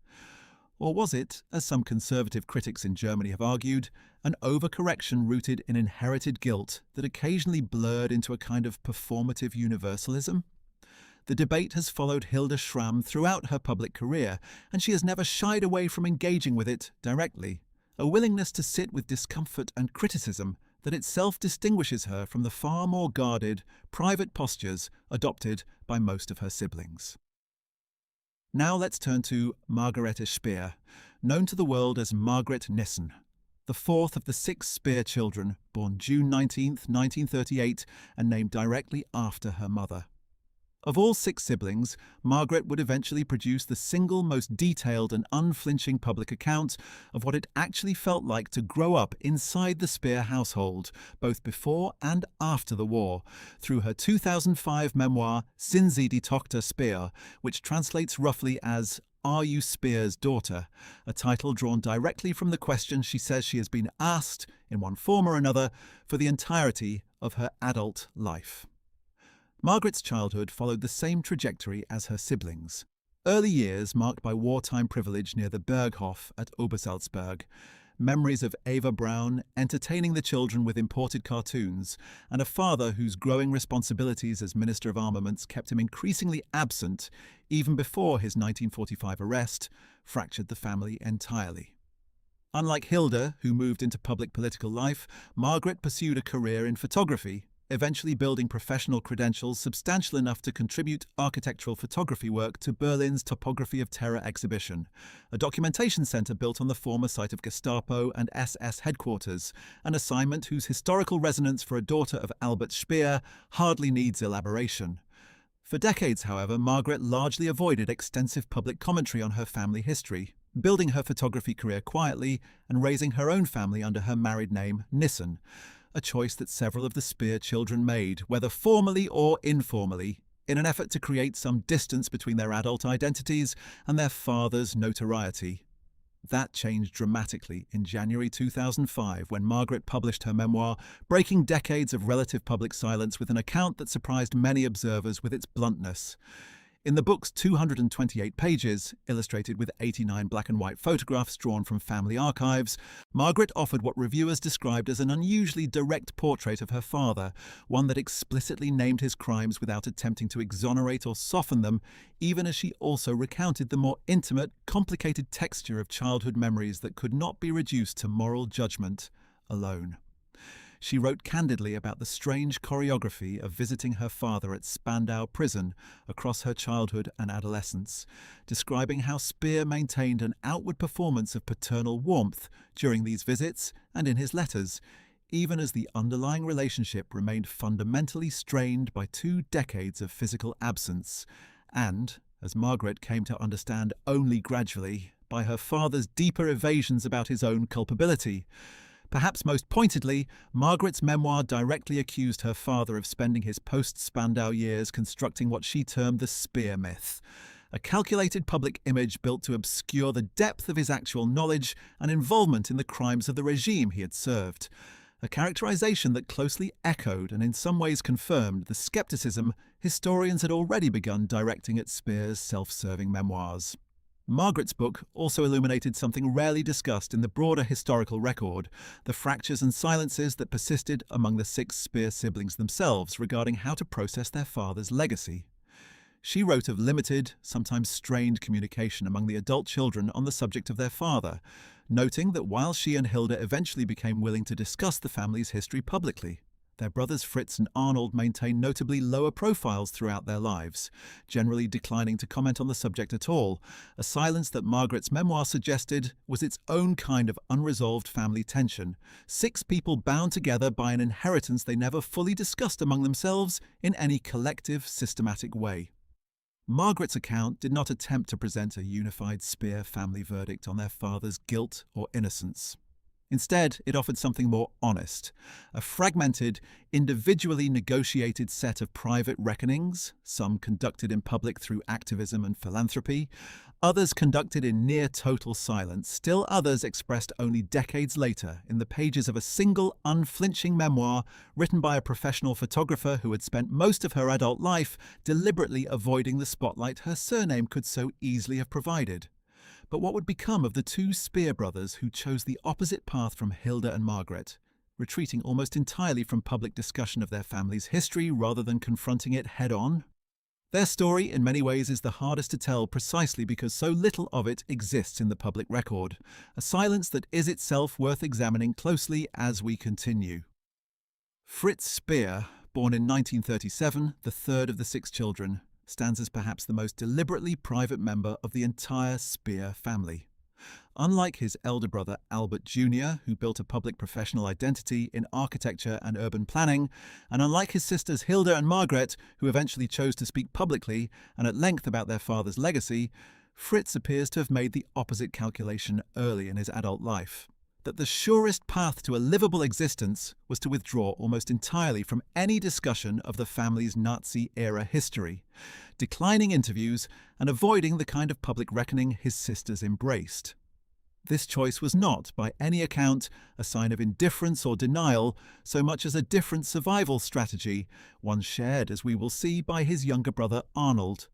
Or was it, as some conservative critics in Germany have argued, an overcorrection rooted in inherited guilt that occasionally blurred into a kind of performative universalism? The debate has followed Hilda Schramm throughout her public career, and she has never shied away from engaging with it directly, a willingness to sit with discomfort and criticism that itself distinguishes her from the far more guarded, private postures adopted by most of her siblings. Now let's turn to Margarete Speer, known to the world as Margret Nissen, the fourth of the 6 Speer children, born June 19, 1938, and named directly after her mother. Of all 6 siblings, Margaret would eventually produce the single most detailed and unflinching public account of what it actually felt like to grow up inside the Speer household, both before and after the war, through her 2005 memoir Sind Sie die Tochter Speer, which translates roughly as Are You Speer's Daughter?, a title drawn directly from the question she says she has been asked, in one form or another, for the entirety of her adult life. Margaret's childhood followed the same trajectory as her siblings. Early years marked by wartime privilege near the Berghof at Obersalzberg, memories of Eva Braun entertaining the children with imported cartoons, and a father whose growing responsibilities as Minister of Armaments kept him increasingly absent even before his 1945 arrest, fractured the family entirely. Unlike Hilda, who moved into public political life, Margaret pursued a career in photography, eventually building professional credentials substantial enough to contribute architectural photography work to Berlin's Topography of Terror exhibition, a documentation centre built on the former site of Gestapo and SS headquarters, an assignment whose historical resonance for a daughter of Albert Speer hardly needs elaboration. For decades, however, Margaret largely avoided extensive public commentary on her family history, building her photography career quietly and raising her own family under her married name, Nissen, a choice that several of the Speer children made, whether formally or informally, in an effort to create some distance between their adult identities and their father's notoriety. That changed dramatically in January 2005 when Margaret published her memoir, breaking decades of relative public silence with an account that surprised many observers with its bluntness. In the book's 228 pages, illustrated with 89 black and white photographs drawn from family archives, Margaret offered what reviewers described as an unusually direct portrait of her father, one that explicitly named his crimes without attempting to exonerate or soften them, even as she also recounted the more intimate, complicated texture of childhood memories that could not be reduced to moral judgment alone. She wrote candidly about the strange choreography of visiting her father at Spandau prison across her childhood and adolescence, describing how Speer maintained an outward performance of paternal warmth during these visits and in his letters, even as the underlying relationship remained fundamentally strained by 2 decades of physical absence, and, as Margaret came to understand only gradually, by her father's deeper evasions about his own culpability. Perhaps most pointedly, Margaret's memoir directly accused her father of spending his post-Spandau years constructing what she termed the Speer myth, a calculated public image built to obscure the depth of his actual knowledge and involvement in the crimes of the regime he had served, a characterization that closely echoed and in some ways confirmed the skepticism historians had already begun directing at Speer's self-serving memoirs. Margaret's book also illuminated something rarely discussed in the broader historical record, the fractures and silences that persisted among the 6 Speer siblings themselves regarding how to process their father's legacy. She wrote of limited, sometimes strained communication among the adult children on the subject of their father, noting that while she and Hilda eventually became willing to discuss the family's history publicly, their brothers Fritz and Arnold maintained notably lower profiles throughout their lives, generally declining to comment on the subject at all, a silence that Margaret's memoir suggested was its own kind of unresolved family tension, 6 people bound together by an inheritance they never fully discussed among themselves in any collective, systematic way. Margaret's account did not attempt to present a unified Speer family verdict on their father's guilt or innocence. Instead, it offered something more honest, a fragmented, individually negotiated set of private reckonings, some conducted in public through activism and philanthropy, others conducted in near-total silence, still others expressed only decades later in the pages of a single, unflinching memoir written by a professional photographer who had spent most of her adult life deliberately avoiding the spotlight her surname could so easily have provided. But what would become of the 2 Speer brothers who chose the opposite path from Hilda and Margaret, retreating almost entirely from public discussion of their family's history rather than confronting it head-on? Their story, in many ways, is the hardest to tell precisely because so little of it exists in the public record, a silence that is itself worth examining closely as we continue. Fritz Speer, born in 1937, the third of the 6 children, stands as perhaps the most deliberately private member of the entire Speer family. Unlike his elder brother Albert Jr., who built a public professional identity in architecture and urban planning, and unlike his sisters Hilda and Margaret, who eventually chose to speak publicly and at length about their father's legacy, Fritz appears to have made the opposite calculation early in his adult life. That the surest path to a livable existence was to withdraw almost entirely from any discussion of the family's Nazi-era history, declining interviews and avoiding the kind of public reckoning his sisters embraced. This choice was not, by any account, a sign of indifference or denial, so much as a different survival strategy, one shared, as we will see, by his younger brother Arnold.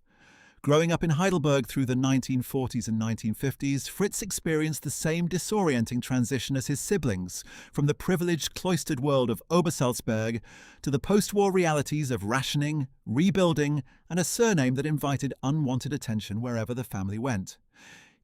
Growing up in Heidelberg through the 1940s and 1950s, Fritz experienced the same disorienting transition as his siblings, from the privileged cloistered world of Obersalzberg to the post-war realities of rationing, rebuilding, and a surname that invited unwanted attention wherever the family went.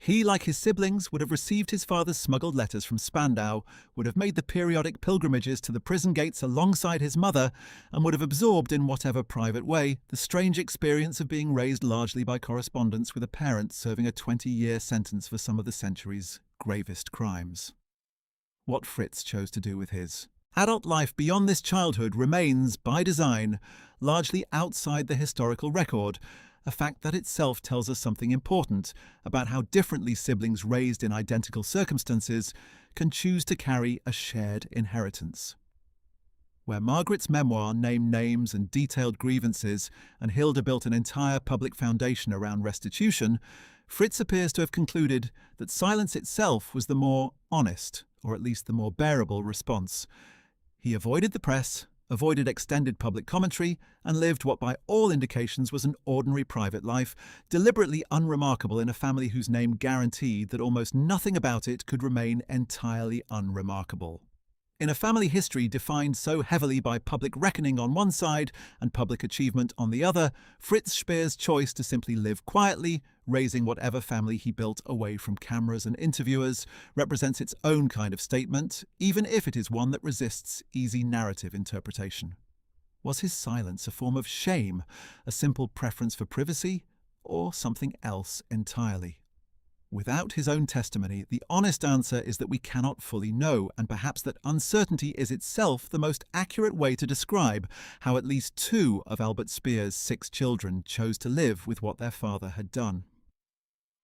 He, like his siblings, would have received his father's smuggled letters from Spandau, would have made the periodic pilgrimages to the prison gates alongside his mother, and would have absorbed in whatever private way the strange experience of being raised largely by correspondence with a parent serving a 20-year sentence for some of the century's gravest crimes. What Fritz chose to do with his adult life beyond this childhood remains, by design, largely outside the historical record, a fact that itself tells us something important about how differently siblings raised in identical circumstances can choose to carry a shared inheritance. Where Margaret's memoir named names and detailed grievances, and Hilda built an entire public foundation around restitution, Fritz appears to have concluded that silence itself was the more honest, or at least the more bearable response. He avoided the press, avoided extended public commentary, and lived what by all indications was an ordinary private life, deliberately unremarkable in a family whose name guaranteed that almost nothing about it could remain entirely unremarkable. In a family history defined so heavily by public reckoning on one side and public achievement on the other, Fritz Speer's choice to simply live quietly, raising whatever family he built away from cameras and interviewers, represents its own kind of statement, even if it is one that resists easy narrative interpretation. Was his silence a form of shame, a simple preference for privacy, or something else entirely? Without his own testimony, the honest answer is that we cannot fully know, and perhaps that uncertainty is itself the most accurate way to describe how at least 2 of Albert Speer's 6 children chose to live with what their father had done.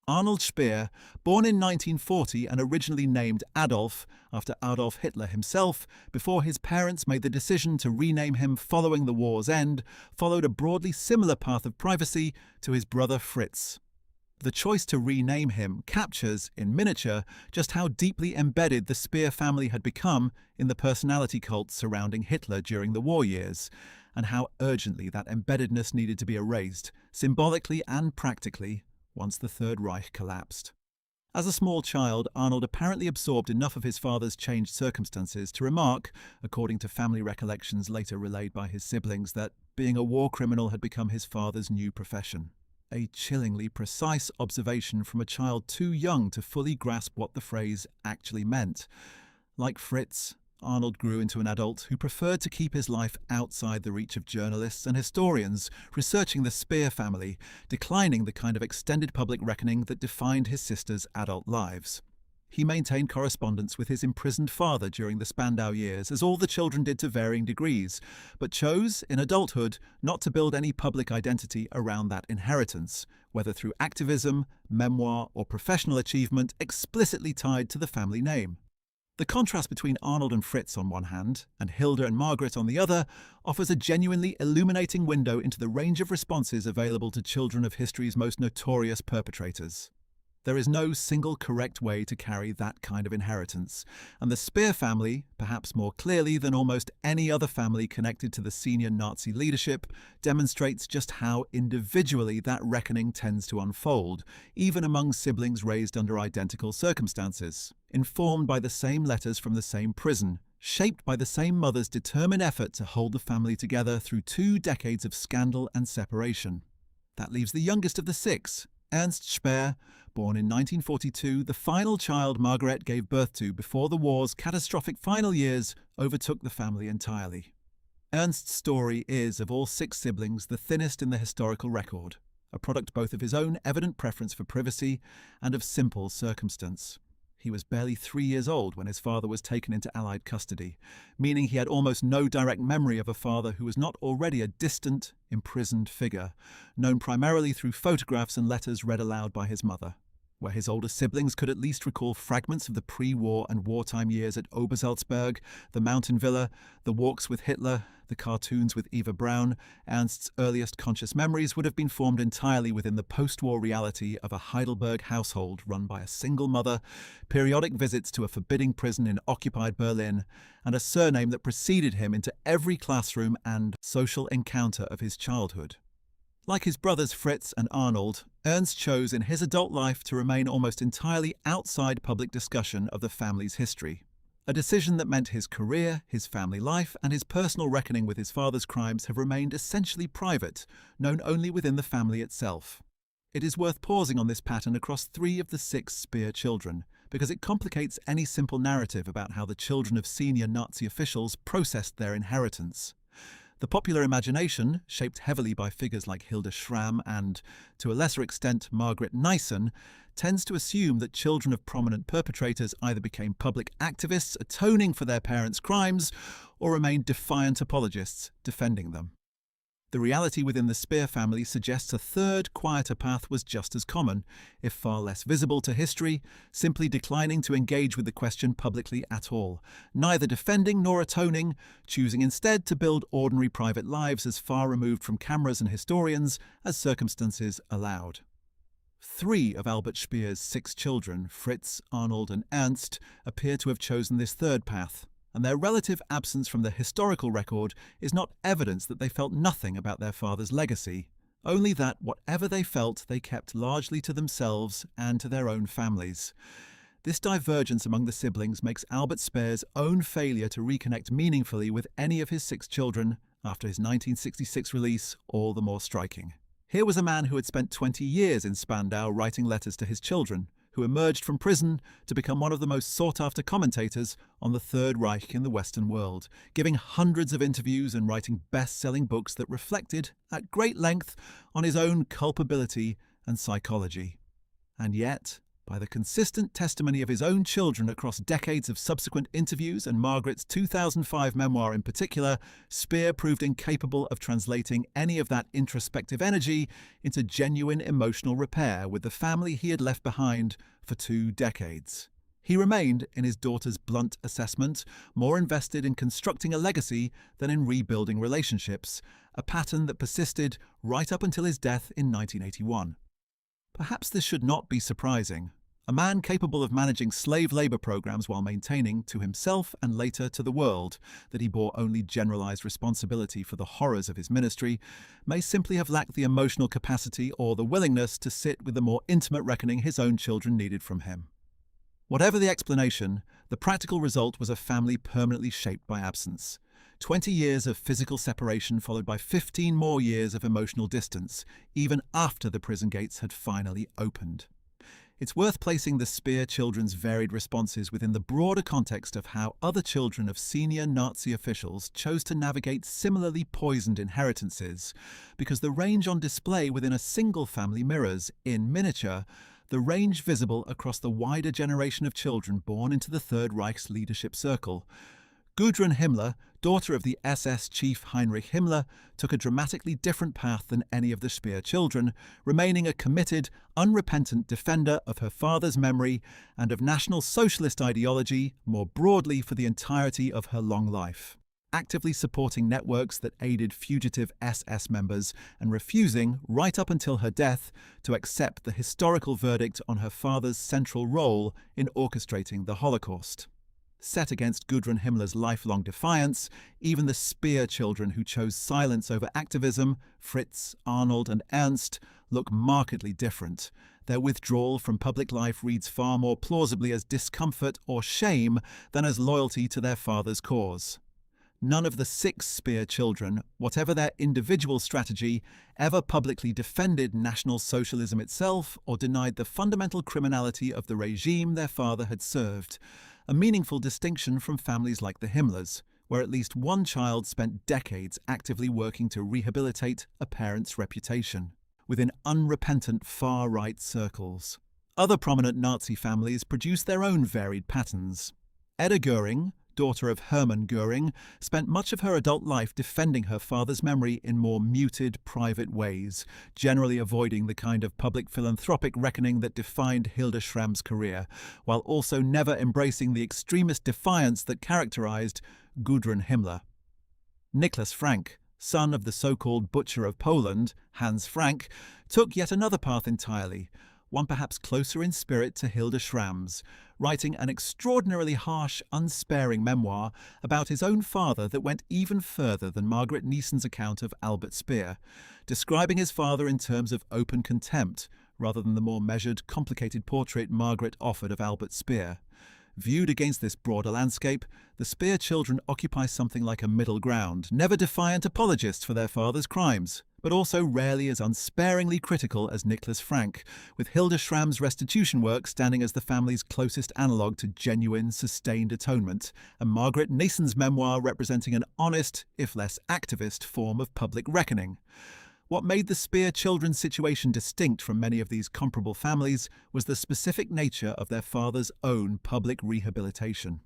Arnold Speer, born in 1940 and originally named Adolf after Adolf Hitler himself, before his parents made the decision to rename him following the war's end, followed a broadly similar path of privacy to his brother Fritz. The choice to rename him captures, in miniature, just how deeply embedded the Speer family had become in the personality cult surrounding Hitler during the war years, and how urgently that embeddedness needed to be erased, symbolically and practically, once the Third Reich collapsed. As a small child, Arnold apparently absorbed enough of his father's changed circumstances to remark, according to family recollections later relayed by his siblings, that being a war criminal had become his father's new profession. A chillingly precise observation from a child too young to fully grasp what the phrase actually meant. Like Fritz, Arnold grew into an adult who preferred to keep his life outside the reach of journalists and historians researching the Speer family, declining the kind of extended public reckoning that defined his sisters' adult lives. He maintained correspondence with his imprisoned father during the Spandau years, as all the children did to varying degrees, but chose, in adulthood, not to build any public identity around that inheritance, whether through activism, memoir, or professional achievement explicitly tied to the family name. The contrast between Arnold and Fritz on one hand, and Hilda and Margaret on the other, offers a genuinely illuminating window into the range of responses available to children of history's most notorious perpetrators. There is no single correct way to carry that kind of inheritance, and the Speer family, perhaps more clearly than almost any other family connected to the senior Nazi leadership, demonstrates just how individually that reckoning tends to unfold, even among siblings raised under identical circumstances, informed by the same letters from the same prison, shaped by the same mother's determined effort to hold the family together through 2 decades of scandal and separation. That leaves the youngest of the 6, Ernst Speer, born in 1942, the final child Margaret gave birth to before the war's catastrophic final years overtook the family entirely. Ernst's story is, of all 6 siblings, the thinnest in the historical record, a product both of his own evident preference for privacy and of simple circumstance. He was barely 3 years old when his father was taken into Allied custody, meaning he had almost no direct memory of a father who was not already a distant, imprisoned figure, known primarily through photographs and letters read aloud by his mother. Where his older siblings could at least recall fragments of the pre-war and wartime years at Obersalzberg, the mountain villa, the walks with Hitler, the cartoons with Eva Braun, Ernst's earliest conscious memories would have been formed entirely within the post-war reality of a Heidelberg household run by a single mother, periodic visits to a forbidding prison in occupied Berlin, and a surname that preceded him into every classroom and social encounter of his childhood. Like his brothers Fritz and Arnold, Ernst chose in his adult life to remain almost entirely outside public discussion of the family's history, a decision that meant his career, his family life, and his personal reckoning with his father's crimes have remained essentially private, known only within the family itself. It is worth pausing on this pattern across 3 of the 6 Speer children, because it complicates any simple narrative about how the children of senior Nazi officials processed their inheritance. The popular imagination, shaped heavily by figures like Hilda Schramm and, to a lesser extent, Margaret Nissen, tends to assume that children of prominent perpetrators either became public activists atoning for their parents' crimes or remained defiant apologists defending them. The reality within the Speer family suggests a third, quieter path was just as common, if far less visible to history, simply declining to engage with the question publicly at all, neither defending nor atoning, choosing instead to build ordinary private lives as far removed from cameras and historians as circumstances allowed. 3 of Albert Speer's 6 children, Fritz, Arnold and Ernst, appear to have chosen this third path, and their relative absence from the historical record is not evidence that they felt nothing about their father's legacy, only that whatever they felt they kept largely to themselves and to their own families. This divergence among the siblings makes Albert Speer's own failure to reconnect meaningfully with any of his 6 children after his 1966 release all the more striking. Here was a man who had spent 20 years in Spandau writing letters to his children, who emerged from prison to become one of the most sought-after commentators on the Third Reich in the Western world, giving hundreds of interviews and writing best-selling books that reflected, at great length, on his own culpability and psychology. And yet, by the consistent testimony of his own children across decades of subsequent interviews and Margaret's 2005 memoir in particular, Speer proved incapable of translating any of that introspective energy into genuine emotional repair with the family he had left behind for 2 decades. He remained, in his daughter's blunt assessment, more invested in constructing a legacy than in rebuilding relationships, a pattern that persisted right up until his death in 1981. Perhaps this should not be surprising. A man capable of managing slave labor programs while maintaining, to himself and later to the world, that he bore only generalized responsibility for the horrors of his ministry, may simply have lacked the emotional capacity or the willingness to sit with the more intimate reckoning his own children needed from him. Whatever the explanation, the practical result was a family permanently shaped by absence. 20 years of physical separation followed by 15 more years of emotional distance, even after the prison gates had finally opened. It's worth placing the Speer children's varied responses within the broader context of how other children of senior Nazi officials chose to navigate similarly poisoned inheritances, because the range on display within a single family mirrors, in miniature, the range visible across the wider generation of children born into the Third Reich's leadership circle. Gudrun Himmler, daughter of the SS chief Heinrich Himmler, took a dramatically different path than any of the Speer children, remaining a committed, unrepentant defender of her father's memory and of National Socialist ideology more broadly for the entirety of her long life, actively supporting networks that aided fugitive SS members and refusing, right up until her death, to accept the historical verdict on her father's central role in orchestrating the Holocaust. Set against Gudrun Himmler's lifelong defiance, even the Speer children who chose silence over activism, Fritz, Arnold and Ernst, look markedly different. Their withdrawal from public life reads far more plausibly as discomfort or shame than as loyalty to their father's cause. None of the 6 Speer children, whatever their individual strategy, ever publicly defended National Socialism itself or denied the fundamental criminality of the regime their father had served. A meaningful distinction from families like the Himmlers, where at least one child spent decades actively working to rehabilitate a parent's reputation, within unrepentant far-right circles. Other prominent Nazi families produced their own varied patterns. Edda Goering, daughter of Hermann Goering, spent much of her adult life defending her father's memory in more muted, private ways, generally avoiding the kind of public philanthropic reckoning that defined Hilde Schramm's career, while also never embracing the extremist defiance that characterized Gudrun Himmler. Nicholas Frank, son of the so-called Butcher of Poland, Hans Frank, took yet another path entirely, one perhaps closer in spirit to Hilde Schramm's, writing an extraordinarily harsh, unsparing memoir about his own father that went even further than Margaret Neeson's account of Albert Speer, describing his father in terms of open contempt, rather than the more measured, complicated portrait Margaret offered of Albert Speer. Viewed against this broader landscape, the Speer children occupy something like a middle ground, never defiant apologists for their father's crimes, but also rarely as unsparingly critical as Nicholas Frank, with Hilde Schramm's restitution work standing as the family's closest analogue to genuine, sustained atonement, and Margaret Neeson's memoir representing an honest, if less activist, form of public reckoning. What made the Speer children's situation distinct from many of these comparable families was the specific nature of their father's own public rehabilitation.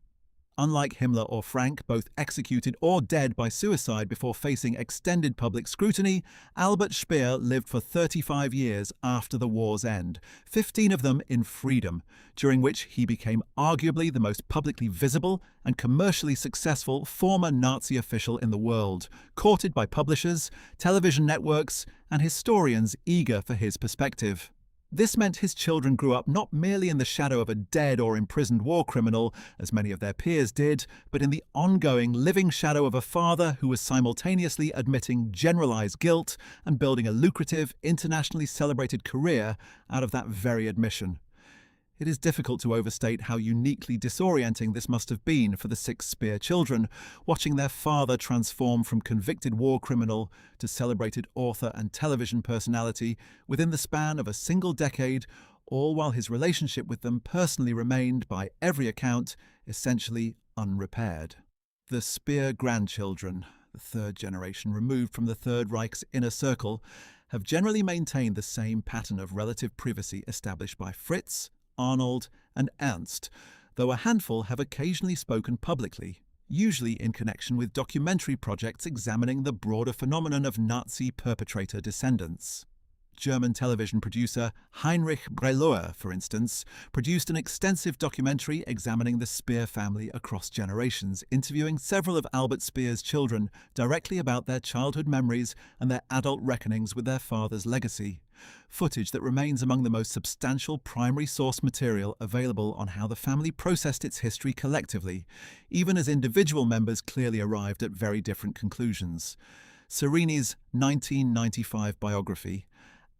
Unlike Himmler or Frank, both executed or dead by suicide before facing extended public scrutiny, Albert Speer lived for 35 years after the war's end, 15 of them in freedom, during which he became arguably the most publicly visible and commercially successful former Nazi official in the world, courted by publishers, television networks, and historians eager for his perspective. This meant his children grew up not merely in the shadow of a dead or imprisoned war criminal, as many of their peers did, but in the ongoing, living shadow of a father who was simultaneously admitting generalized guilt and building a lucrative, internationally celebrated career out of that very admission. It is difficult to overstate how uniquely disorienting this must have been for the 6 Speer children, watching their father transform from convicted war criminal to celebrated author and television personality within the span of a single decade, all while his relationship with them personally remained, by every account, essentially unrepaired. The Speer grandchildren, the third generation removed from the Third Reich's inner circle, have generally maintained the same pattern of relative privacy established by Fritz, Arnold, and Ernst, though a handful have occasionally spoken publicly, usually in connection with documentary projects examining the broader phenomenon of Nazi perpetrator descendants. German television producer Heinrich Breuer, for instance, produced an extensive documentary examining the Speer family across generations, interviewing several of Albert Speer's children directly about their childhood memories and their adult reckonings with their father's legacy. Footage that remains among the most substantial primary source material available on how the family processed its history collectively, even as individual members clearly arrived at very different conclusions. Serini's 1995 biography,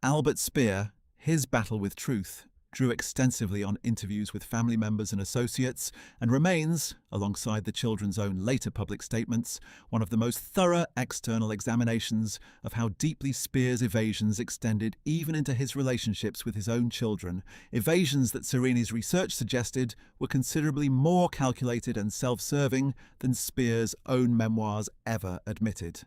Albert Speer, His Battle with Truth, drew extensively on interviews with family members and associates, and remains, alongside the children's own later public statements, one of the most thorough external examinations of how deeply Speer's evasions extended even into his relationships with his own children, evasions that Serini's research suggested were considerably more calculated and self-serving than Speer's own memoirs ever admitted.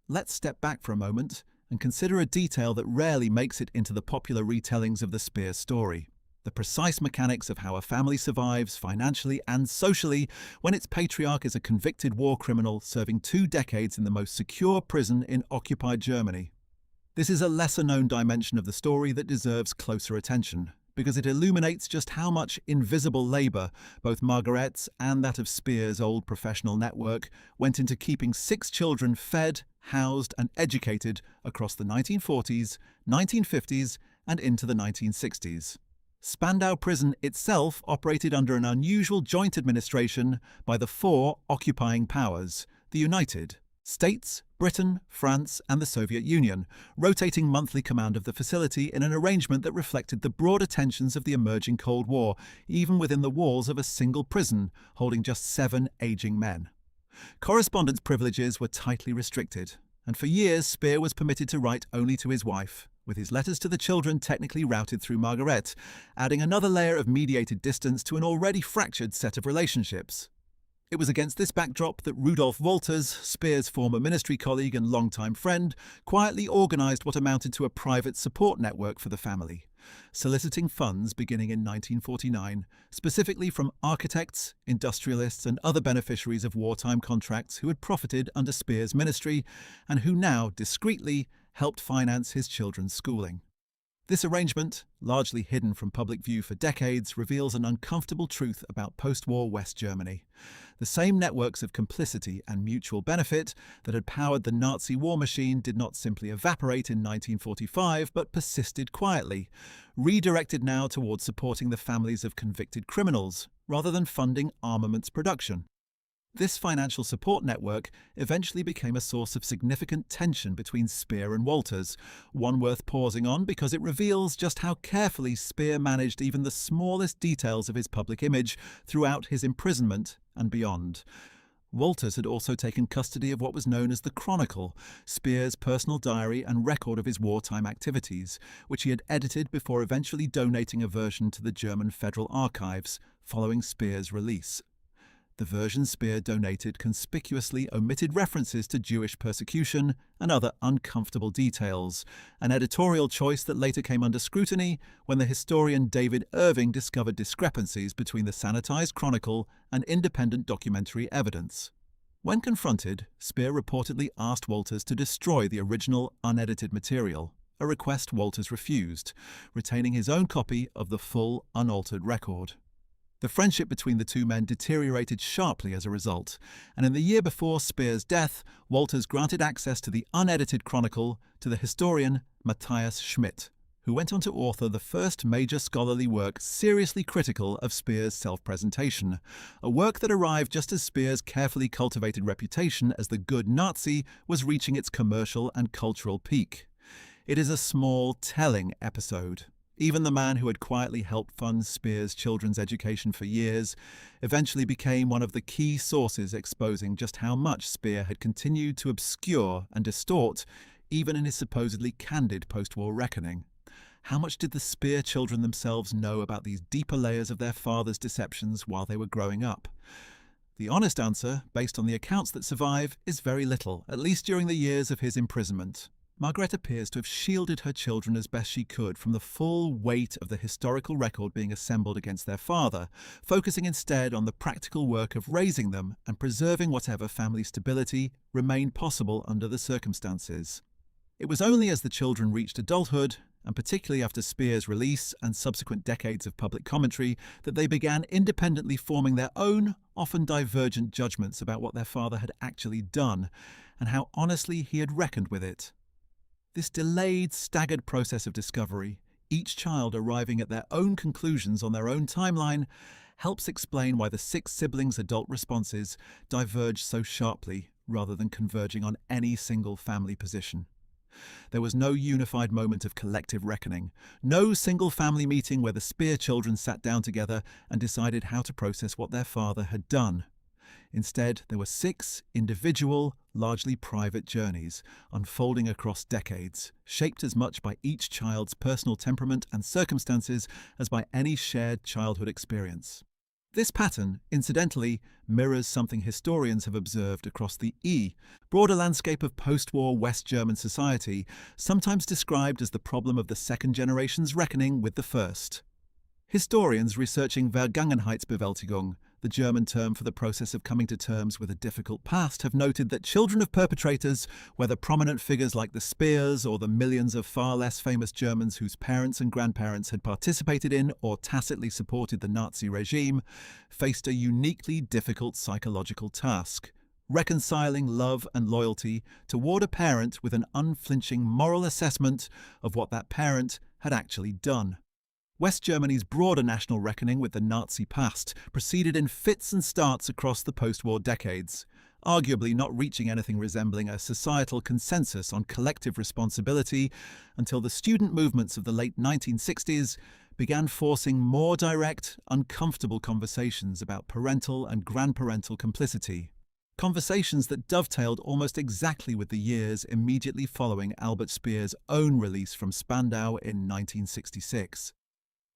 Let's step back for a moment and consider a detail that rarely makes it into the popular retellings of the Speer story: the precise mechanics of how a family survives financially and socially when its patriarch is a convicted war criminal serving 2 decades in the most secure prison in occupied Germany. This is a lesser-known dimension of the story that deserves closer attention, because it illuminates just how much invisible labour, both Margaret's and that of Speer's old professional network, went into keeping 6 children fed, housed and educated across the 1940s, 1950s and into the 1960s. Spandau Prison itself operated under an unusual joint administration by the 4 occupying powers, the United States, Britain, France and the Soviet Union, rotating monthly command of the facility in an arrangement that reflected the broader tensions of the emerging Cold War, even within the walls of a single prison holding just 7 aging men. Correspondence privileges were tightly restricted, and for years Speer was permitted to write only to his wife, with his letters to the children technically routed through Margaret, adding another layer of mediated distance to an already fractured set of relationships. It was against this backdrop that Rudolf Wolters, Speer's former ministry colleague and longtime friend, quietly organised what amounted to a private support network for the family, soliciting funds beginning in 1949, specifically from architects, industrialists and other beneficiaries of wartime contracts who had profited under Speer's ministry and who now, discreetly, helped finance his children's schooling. This arrangement, largely hidden from public view for decades, reveals an uncomfortable truth about post-war West Germany. The same networks of complicity and mutual benefit that had powered the Nazi war machine did not simply evaporate in 1945, but persisted quietly, redirected now towards supporting the families of convicted criminals, rather than funding armaments production. This financial support network eventually became a source of significant tension between Speer and Wolters, one worth pausing on because it reveals just how carefully Speer managed even the smallest details of his public image throughout his imprisonment and beyond. Wolters had also taken custody of what was known as the Chronicle, Speer's personal diary and record of his wartime activities, which he had edited before eventually donating a version to the German Federal Archives following Speer's release. The version Speer donated conspicuously omitted references to Jewish persecution and other uncomfortable details, an editorial choice that later came under scrutiny when the historian David Irving discovered discrepancies between the sanitized chronicle and independent documentary evidence. When confronted, Speer reportedly asked Wolters to destroy the original unedited material, a request Wolters refused, retaining his own copy of the full, unaltered record. The friendship between the two men deteriorated sharply as a result, and in the year before Speer's death, Wolters granted access to the unedited chronicle to the historian Matthias Schmidt, who went on to author the first major scholarly work seriously critical of Speer's self-presentation, a work that arrived just as Speer's carefully cultivated reputation as the good Nazi was reaching its commercial and cultural peak. It is a small, telling episode. Even the man who had quietly helped fund Speer's children's education for years eventually became one of the key sources exposing just how much Speer had continued to obscure and distort, even in his supposedly candid post-war reckoning. How much did the Speer children themselves know about these deeper layers of their father's deceptions while they were growing up? The honest answer, based on the accounts that survive, is very little, at least during the years of his imprisonment. Margaret appears to have shielded her children as best she could from the full weight of the historical record being assembled against their father, focusing instead on the practical work of raising them and preserving whatever family stability remained possible under the circumstances. It was only as the children reached adulthood, and particularly after Speer's release and subsequent decades of public commentary, that they began independently forming their own, often divergent judgments about what their father had actually done, and how honestly he had reckoned with it. This delayed, staggered process of discovery, each child arriving at their own conclusions on their own timeline, helps explain why the 6 siblings' adult responses diverged so sharply rather than converging on any single family position. There was no unified moment of collective reckoning, no single family meeting where the Speer children sat down together and decided how to process what their father had done. Instead, there were 6 individual, largely private journeys, unfolding across decades, shaped as much by each child's personal temperament and circumstances as by any shared childhood experience. This pattern, incidentally, mirrors something historians have observed across the broader landscape of post-war West German society, sometimes described as the problem of the second generation's reckoning with the first. Historians researching Vergangenheitsbewältigung, the German term for the process of coming to terms with a difficult past, have noted that children of perpetrators, whether prominent figures like the Speers or the millions of far less famous Germans whose parents and grandparents had participated in or tacitly supported the Nazi regime, faced a uniquely difficult psychological task: reconciling love and loyalty toward a parent with an unflinching moral assessment of what that parent had actually done. West Germany's broader national reckoning with the Nazi past proceeded in fits and starts across the post-war decades, arguably not reaching anything resembling a societal consensus on collective responsibility until the student movements of the late 1960s began forcing more direct, uncomfortable conversations about parental and grandparental complicity. Conversations that dovetailed almost exactly with the years immediately following Albert Speer's own release from Spandau in 1966.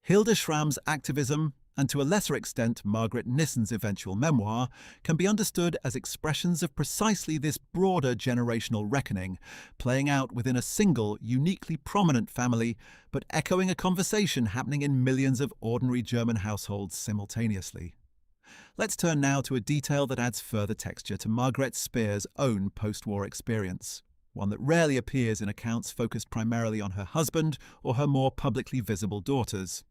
Hilde Schramm's activism, and to a lesser extent Margaret Nissen's eventual memoir, can be understood as expressions of precisely this broader generational reckoning, playing out within a single, uniquely prominent family, but echoing a conversation happening in millions of ordinary German households simultaneously. Let's turn now to a detail that adds further texture to Margaret Speer's own post-war experience, one that rarely appears in accounts focused primarily on her husband or her more publicly visible daughters.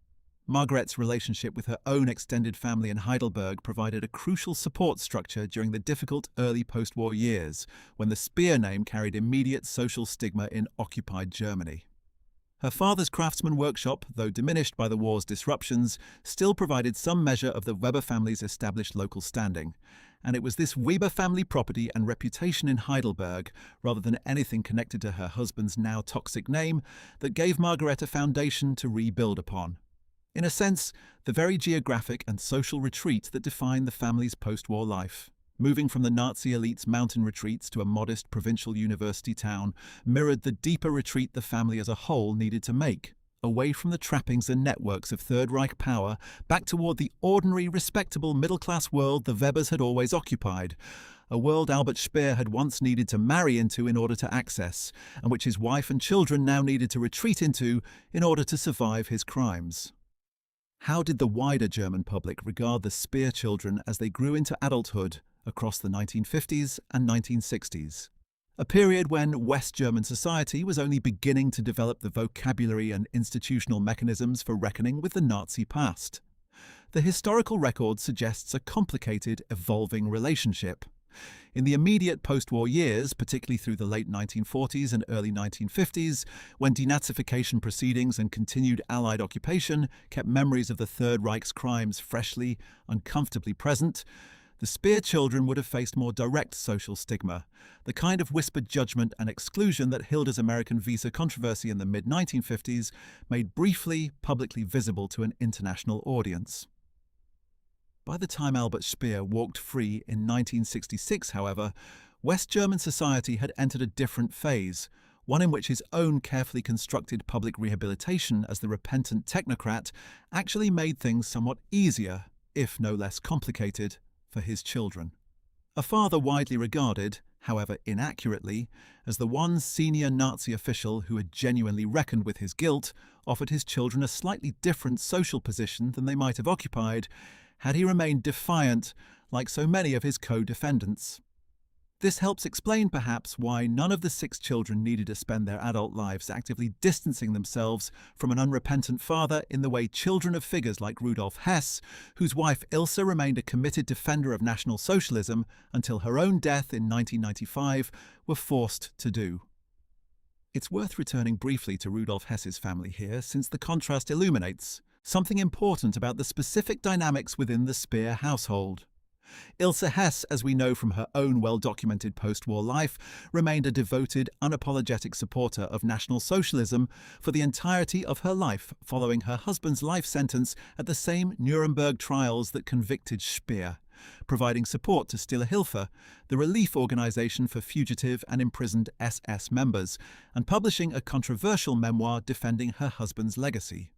Margaret's relationship with her own extended family in Heidelberg provided a crucial support structure during the difficult early post-war years, when the Speer name carried immediate social stigma in occupied Germany. Her father's craftsman workshop, though diminished by the war's disruptions, still provided some measure of the Weber family's established local standing, and it was this Weber family property and reputation in Heidelberg, rather than anything connected to her husband's now toxic name, that gave Margaret a foundation to rebuild upon. In a sense, the very geographic and social retreat that defined the family's post-war life. Moving from the Nazi elite's mountain retreats to a modest provincial university town mirrored the deeper retreat the family as a whole needed to make, away from the trappings and networks of Third Reich power, back toward the ordinary, respectable middle-class world the Webers had always occupied, a world Albert Speer had once needed to marry into in order to access, and which his wife and children now needed to retreat into in order to survive his crimes. How did the wider German public regard the Speer children as they grew into adulthood across the 1950s and 1960s? A period when West German society was only beginning to develop the vocabulary and institutional mechanisms for reckoning with the Nazi past. The historical record suggests a complicated, evolving relationship. In the immediate post-war years, particularly through the late 1940s and early 1950s, when denazification proceedings and continued Allied occupation kept memories of the Third Reich's crimes freshly, uncomfortably present, The Speer children would have faced more direct social stigma, the kind of whispered judgment and exclusion that Hilda's American visa controversy in the mid-1950s made briefly publicly visible to an international audience. By the time Albert Speer walked free in 1966, however, West German society had entered a different phase, one in which his own carefully constructed public rehabilitation as the repentant technocrat actually made things somewhat easier, if no less complicated, for his children. A father widely regarded, however inaccurately, as the one senior Nazi official who had genuinely reckoned with his guilt, offered his children a slightly different social position than they might have occupied had he remained defiant like so many of his co-defendants. This helps explain perhaps why none of the 6 children needed to spend their adult lives actively distancing themselves from an unrepentant father in the way children of figures like Rudolf Hess, whose wife Ilse remained a committed defender of National Socialism until her own death in 1995, were forced to do. It's worth returning briefly to Rudolf Hess's family here, since the contrast illuminates something important about the specific dynamics within the Speer household. Ilse Hess, as we know from her own well-documented post-war life, remained a devoted, unapologetic supporter of National Socialism for the entirety of her life, following her husband's life sentence at the same Nuremberg trials that convicted Speer, providing support to Stille Hilfe, the relief organization for fugitive and imprisoned SS members, and publishing a controversial memoir defending her husband's legacy.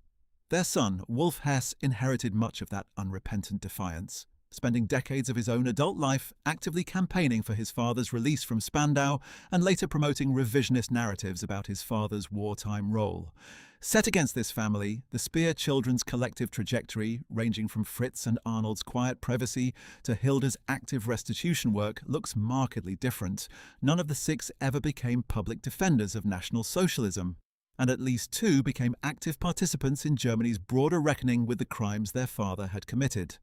Their son, Wolf Hess, inherited much of that unrepentant defiance, spending decades of his own adult life actively campaigning for his father's release from Spandau and later promoting revisionist narratives about his father's wartime role. Set against this family, the Speer children's collective trajectory, ranging from Fritz and Arnold's quiet privacy to Hilda's active restitution work, looks markedly different. None of the 6 ever became public defenders of National Socialism, and at least 2 became active participants in Germany's broader reckoning with the crimes their father had committed.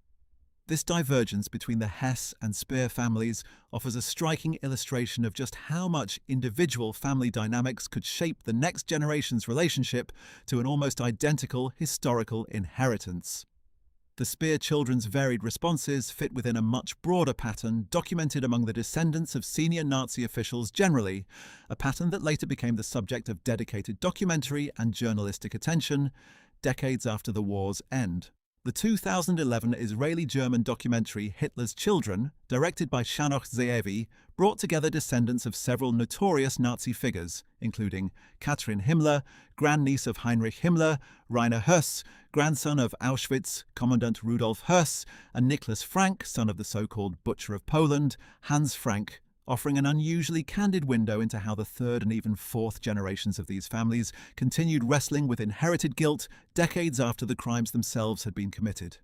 This divergence between the Hess and Speer families offers a striking illustration of just how much individual family dynamics could shape the next generation's relationship to an almost identical historical inheritance. The Speer children's varied responses fit within a much broader pattern documented among the descendants of senior Nazi officials generally, a pattern that later became the subject of dedicated documentary and journalistic attention decades after the war's end. The 2011 Israeli-German documentary Hitler's Children, directed by Shanoch Ze'evi, brought together descendants of several notorious Nazi figures, including Katrin Himmler, grandniece of Heinrich Himmler, Rainer Höss, grandson of Auschwitz Commandant Rudolf Höss, and Nicholas Frank, son of the so-called Butcher of Poland, Hans Frank, offering an unusually candid window into how the 3rd and even 4th generations of these families continued wrestling with inherited guilt decades after the crimes themselves had been committed.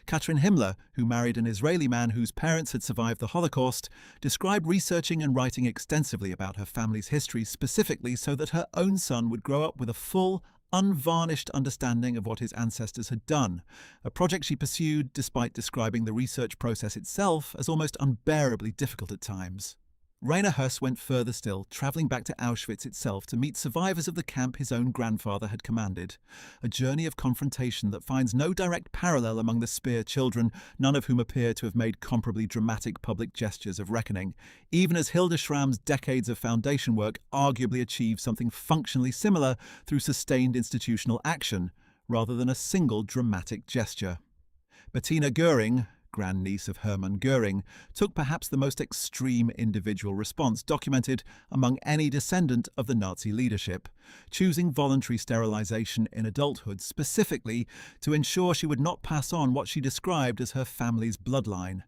Katrin Himmler, who married an Israeli man whose parents had survived the Holocaust, described researching and writing extensively about her family's history specifically so that her own son would grow up with a full, unvarnished understanding of what his ancestors had done, a project she pursued despite describing the research process itself as almost unbearably difficult at times. Rainer Höss went further still, travelling back to Auschwitz itself to meet survivors of the camp his own grandfather had commanded, a journey of confrontation that finds no direct parallel among the Speer children, none of whom appear to have made comparably dramatic public gestures of reckoning, even as Hilda Schramm's decades of foundation work arguably achieved something functionally similar through sustained institutional action, rather than a single dramatic gesture. Bettina Göring, grandniece of Hermann Göring, took perhaps the most extreme individual response documented among any descendant of the Nazi leadership, choosing voluntary sterilization in adulthood specifically to ensure she would not pass on what she described as her family's bloodline,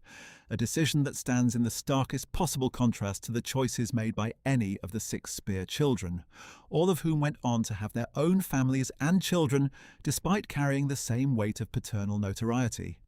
a decision that stands in the starkest possible contrast to the choices made by any of the 6 Speer children, all of whom went on to have their own families and children despite carrying the same weight of paternal notoriety.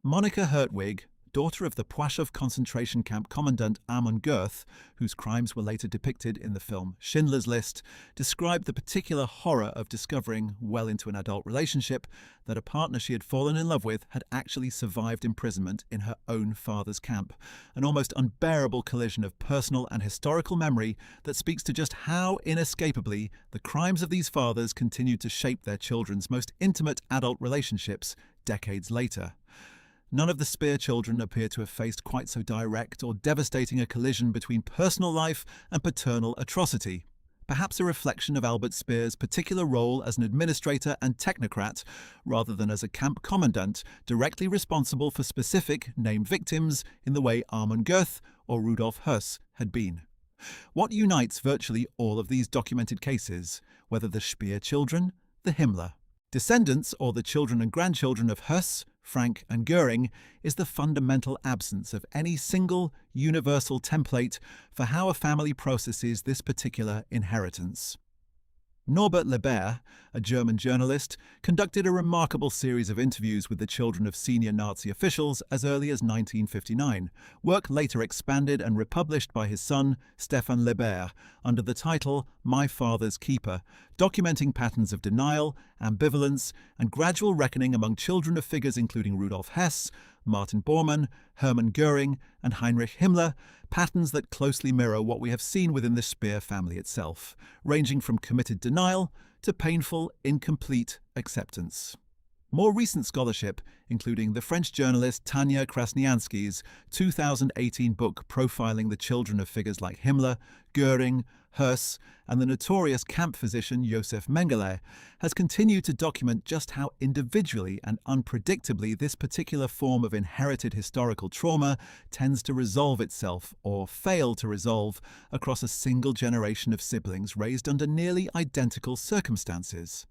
Monika Hertwig, daughter of the Płaszów concentration camp commandant Amon Goeth, whose crimes were later depicted in the film Schindler's List, described the particular horror of discovering, well into an adult relationship, that a partner she had fallen in love with had actually survived imprisonment in her own father's camp, an almost unbearable collision of personal and historical memory that speaks to just how inescapably the crimes of these fathers continued to shape their children's most intimate adult relationships decades later. None of the Speer children appear to have faced quite so direct or devastating a collision between personal life and paternal atrocity, perhaps a reflection of Albert Speer's particular role as an administrator and technocrat, rather than as a camp commandant directly responsible for specific named victims in the way Armin Goeth or Rudolf Höss had been. What unites virtually all of these documented cases, whether the Speer children, the Himmler descendants, or the children and grandchildren of Höss, Frank, and Göring, is the fundamental absence of any single, universal template for how a family processes this particular inheritance. Norbert Leber, a German journalist, conducted a remarkable series of interviews with the children of senior Nazi officials as early as 1959, work later expanded and republished by his son, Stefan Leber, under the title My Father's Keeper, documenting patterns of denial, ambivalence, and gradual reckoning among children of figures including Rudolf Hess, Martin Bormann, Hermann Göring, and Heinrich Himmler, patterns that closely mirror what we have seen within the Speer family itself, ranging from committed denial to painful, incomplete acceptance. More recent scholarship, including the French journalist Tania Krasniansky's 2018 book profiling the children of figures like Himmler, Göring, Höss, and the notorious camp physician Josef Mengele, has continued to document just how individually and unpredictably this particular form of inherited historical trauma tends to resolve itself, or fail to resolve, across a single generation of siblings raised under nearly identical circumstances.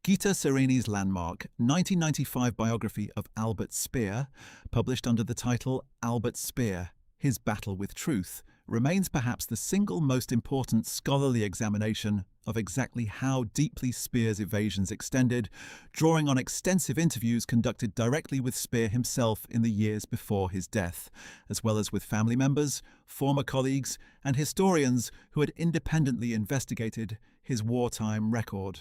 Gita Sereni's landmark 1995 biography of Albert Speer, published under the title Albert Speer, His Battle with Truth, remains perhaps the single most important scholarly examination of exactly how deeply Speer's evasions extended, drawing on extensive interviews conducted directly with Speer himself in the years before his death, as well as with family members, former colleagues, and historians who had independently investigated his wartime record.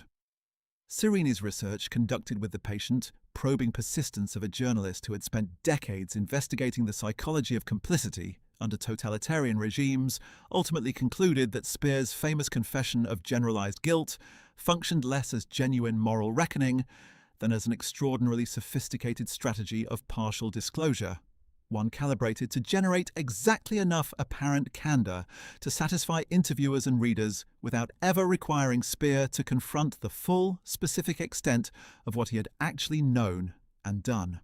Sereni's research, conducted with the patient, probing persistence of a journalist who had spent decades investigating the psychology of complicity under totalitarian regimes, ultimately concluded that Speer's famous confession of generalized guilt functioned less as genuine moral reckoning than as an extraordinarily sophisticated strategy of partial disclosure, one calibrated to generate exactly enough apparent candor to satisfy interviewers and readers without ever requiring Speer to confront the full, specific extent of what he had actually known and done.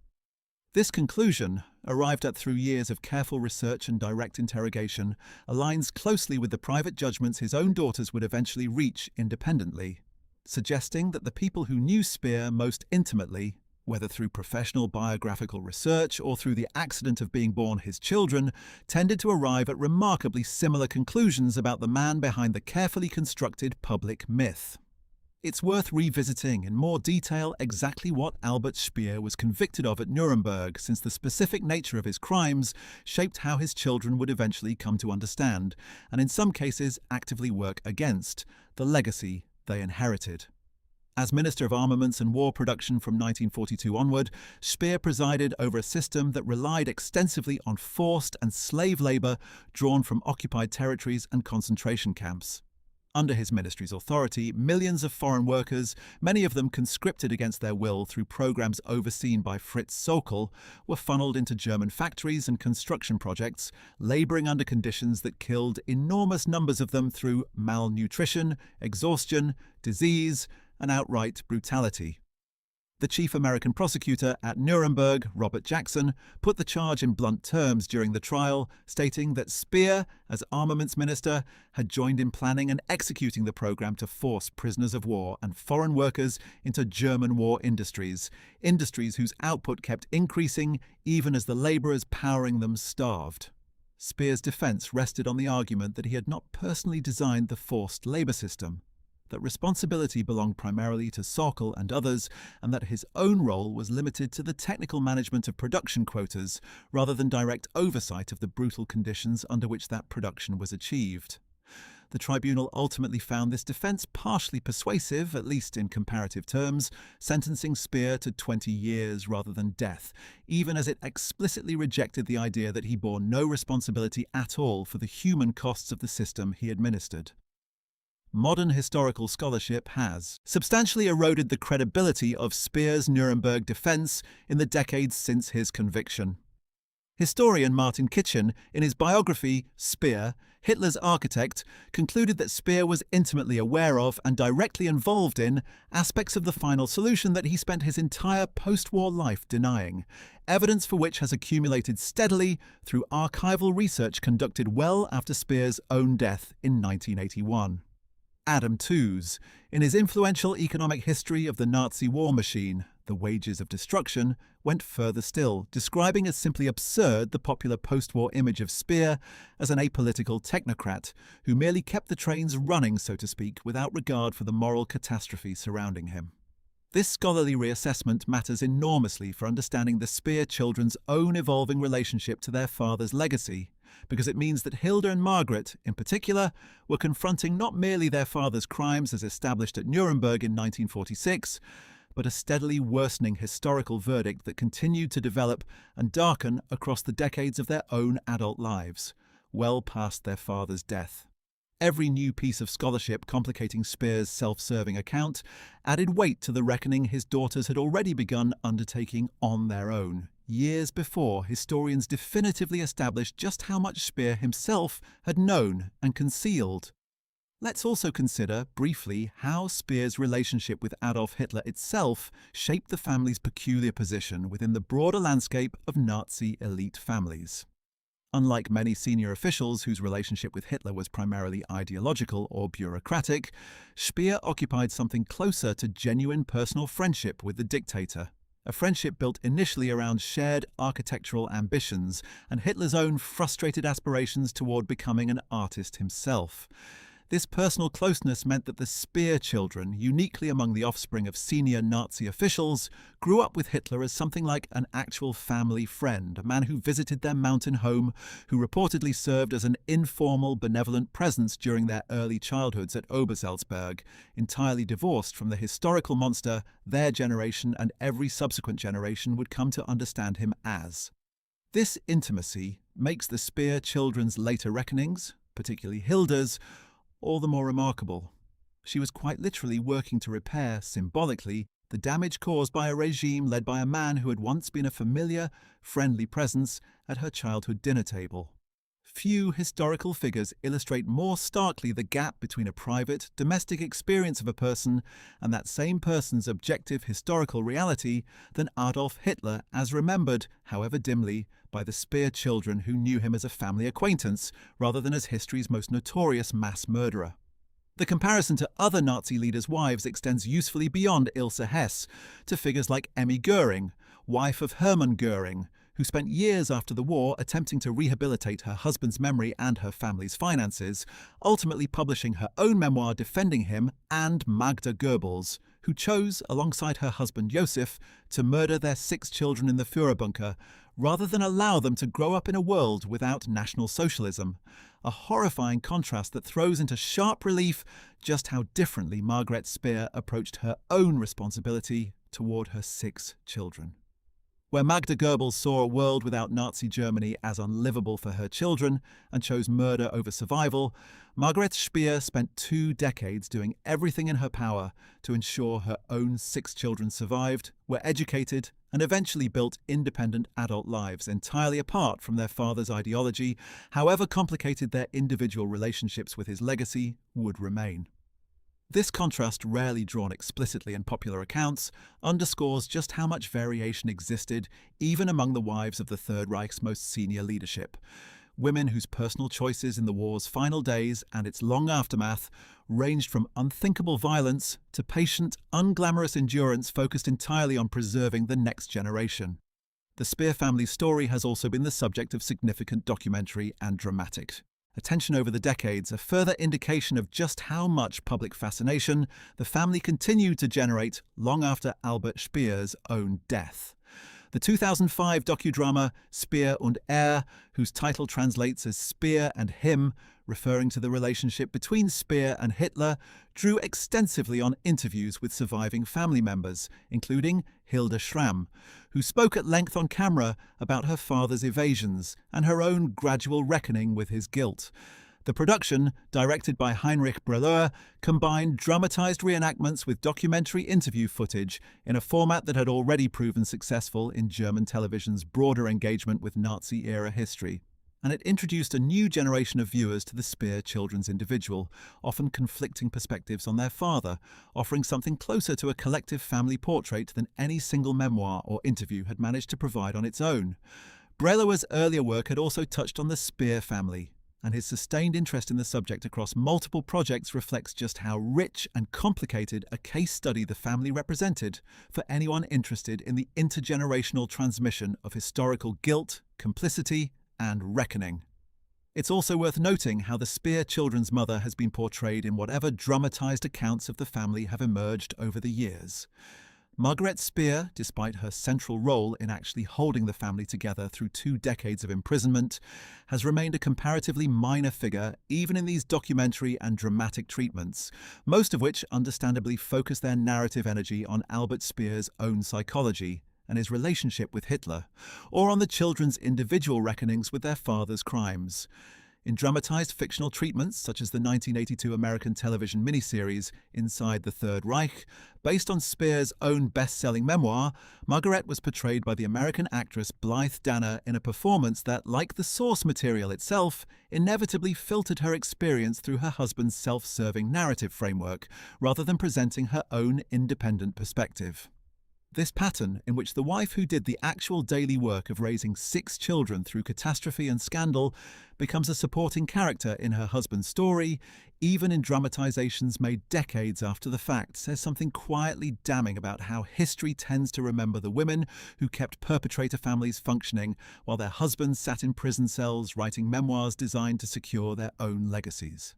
This conclusion, arrived at through years of careful research and direct interrogation, aligns closely with the private judgments his own daughters would eventually reach independently, suggesting that the people who knew Speer most intimately, whether through professional biographical research or through the accident of being born his children, tended to arrive at remarkably similar conclusions about the man behind the carefully constructed public myth. It's worth revisiting in more detail exactly what Albert Speer was convicted of at Nuremberg, since the specific nature of his crimes shaped how his children would eventually come to understand, and in some cases actively work against, the legacy they inherited. As Minister of Armaments and War Production from 1942 onward, Speer presided over a system that relied extensively on forced and slave labour drawn from occupied territories and concentration camps. Under his ministry's authority, millions of foreign workers, many of them conscripted against their will through programs overseen by Fritz Sokol, were funneled into German factories and construction projects, labouring under conditions that killed enormous numbers of them through malnutrition, exhaustion, disease, and outright brutality. The chief American prosecutor at Nuremberg, Robert Jackson, put the charge in blunt terms during the trial, stating that Speer, as armaments minister, had joined in planning and executing the program to force prisoners of war and foreign workers into German war industries, industries whose output kept increasing even as the labourers powering them starved. Speer's defence rested on the argument that he had not personally designed the forced labour system, that responsibility belonged primarily to Sokol and others, and that his own role was limited to the technical management of production quotas rather than direct oversight of the brutal conditions under which that production was achieved. The tribunal ultimately found this defence partially persuasive, at least in comparative terms, sentencing Speer to 20 years rather than death, even as it explicitly rejected the idea that he bore no responsibility at all for the human costs of the system he administered. modern historical scholarship has substantially eroded the credibility of Speer's Nuremberg defense in the decades since his conviction. Historian Martin Kitchen, in his biography Speer, Hitler's Architect, concluded that Speer was intimately aware of and directly involved in aspects of the final solution that he spent his entire post-war life denying, evidence for which has accumulated steadily through archival research conducted well after Speer's own death in 1981. Adam Tooze, in his influential economic history of the Nazi war machine, The Wages of Destruction, went further still, describing as simply absurd the popular post-war image of Speer as an apolitical technocrat who merely kept the trains running, so to speak, without regard for the moral catastrophe surrounding him. This scholarly reassessment matters enormously for understanding the Speer children's own evolving relationship to their father's legacy, because it means that Hilda and Margaret, in particular, were confronting not merely their father's crimes as established at Nuremberg in 1946, but a steadily worsening historical verdict that continued to develop and darken across the decades of their own adult lives, well past their father's death. Every new piece of scholarship complicating Speer's self-serving account added weight to the reckoning his daughters had already begun undertaking on their own, years before historians definitively established just how much Speer himself had known and concealed. Let's also consider, briefly, how Speer's relationship with Adolf Hitler itself shaped the family's peculiar position within the broader landscape of Nazi elite families. Unlike many senior officials whose relationship with Hitler was primarily ideological or bureaucratic, Speer occupied something closer to genuine personal friendship with the dictator, a friendship built initially around shared architectural ambitions and Hitler's own frustrated aspirations toward becoming an artist himself. This personal closeness meant that the Speer children, uniquely among the offspring of senior Nazi officials, grew up with Hitler as something like an actual family friend, a man who visited their mountain home, who reportedly served as an informal, benevolent presence during their early childhoods at Obersalzberg, entirely divorced from the historical monster their generation and every subsequent generation would come to understand him as. This intimacy makes the Speer children's later reckonings, particularly Hilda's, all the more remarkable. She was quite literally working to repair, symbolically, the damage caused by a regime led by a man who had once been a familiar, friendly presence at her childhood dinner table. Few historical figures illustrate more starkly the gap between a private, domestic experience of a person and that same person's objective historical reality than Adolf Hitler, as remembered, however dimly, by the Speer children who knew him as a family acquaintance rather than as history's most notorious mass murderer. The comparison to other Nazi leaders' wives extends usefully beyond Ilse Hess to figures like Emmy Goering, wife of Hermann Goering, who spent years after the war attempting to rehabilitate her husband's memory and her family's finances, ultimately publishing her own memoir defending him, and Magda Goebbels, who chose, alongside her husband Josef, to murder their 6 children in the Führerbunker, rather than allow them to grow up in a world without National Socialism, a horrifying contrast that throws into sharp relief just how differently Margaret Speer approached her own responsibility toward her 6 children. Where Magda Goebbels saw a world without Nazi Germany as unlivable for her children and chose murder over survival, Margaret Speer spent 2 decades doing everything in her power to ensure her own 6 children survived, were educated, and eventually built independent adult lives entirely apart from their father's ideology, however complicated their individual relationships with his legacy would remain. This contrast, rarely drawn explicitly in popular accounts, underscores just how much variation existed even among the wives of the Third Reich's most senior leadership. Women whose personal choices in the war's final days and its long aftermath ranged from unthinkable violence to patient, unglamorous endurance focused entirely on preserving the next generation. The Speer family's story has also been the subject of significant documentary and dramatic attention over the decades, a further indication of just how much public fascination the family continued to generate long after Albert Speer's own death. The 2005 docudrama Speer und Er, whose title translates as Speer and Him, referring to the relationship between Speer and Hitler, drew extensively on interviews with surviving family members, including Hilda Schramm, who spoke at length on camera about her father's evasions and her own gradual reckoning with his guilt. The production, directed by Heinrich Breuer, combined dramatized reenactments with documentary interview footage in a format that had already proven successful in German television's broader engagement with Nazi-era history. And it introduced a new generation of viewers to the Speer children's individual, often conflicting perspectives on their father, offering something closer to a collective family portrait than any single memoir or interview had managed to provide on its own. Breuer's earlier work had also touched on the Speer family, and his sustained interest in the subject across multiple projects reflects just how rich and complicated a case study the family represented for anyone interested in the intergenerational transmission of historical guilt, complicity, and reckoning. It's also worth noting how the Speer children's mother has been portrayed in whatever dramatized accounts of the family have emerged over the years. Margaret Speer, despite her central role in actually holding the family together through 2 decades of imprisonment, has remained a comparatively minor figure even in these documentary and dramatic treatments, most of which understandably focus their narrative energy on Albert Speer's own psychology and his relationship with Hitler, or on the children's individual reckonings with their father's crimes. In dramatized fictional treatments, such as the 1982 American television miniseries Inside the Third Reich, based on Speer's own best-selling memoir, Margaret was portrayed by the American actress Blythe Danner in a performance that, like the source material itself, inevitably filtered her experience through her husband's self-serving narrative framework, rather than presenting her own independent perspective. This pattern, in which the wife who did the actual daily work of raising 6 children through catastrophe and scandal becomes a supporting character in her husband's story, even in dramatizations made decades after the fact, says something quietly damning about how history tends to remember the women who kept perpetrator families functioning while their husbands sat in prison cells writing memoirs designed to secure their own legacies.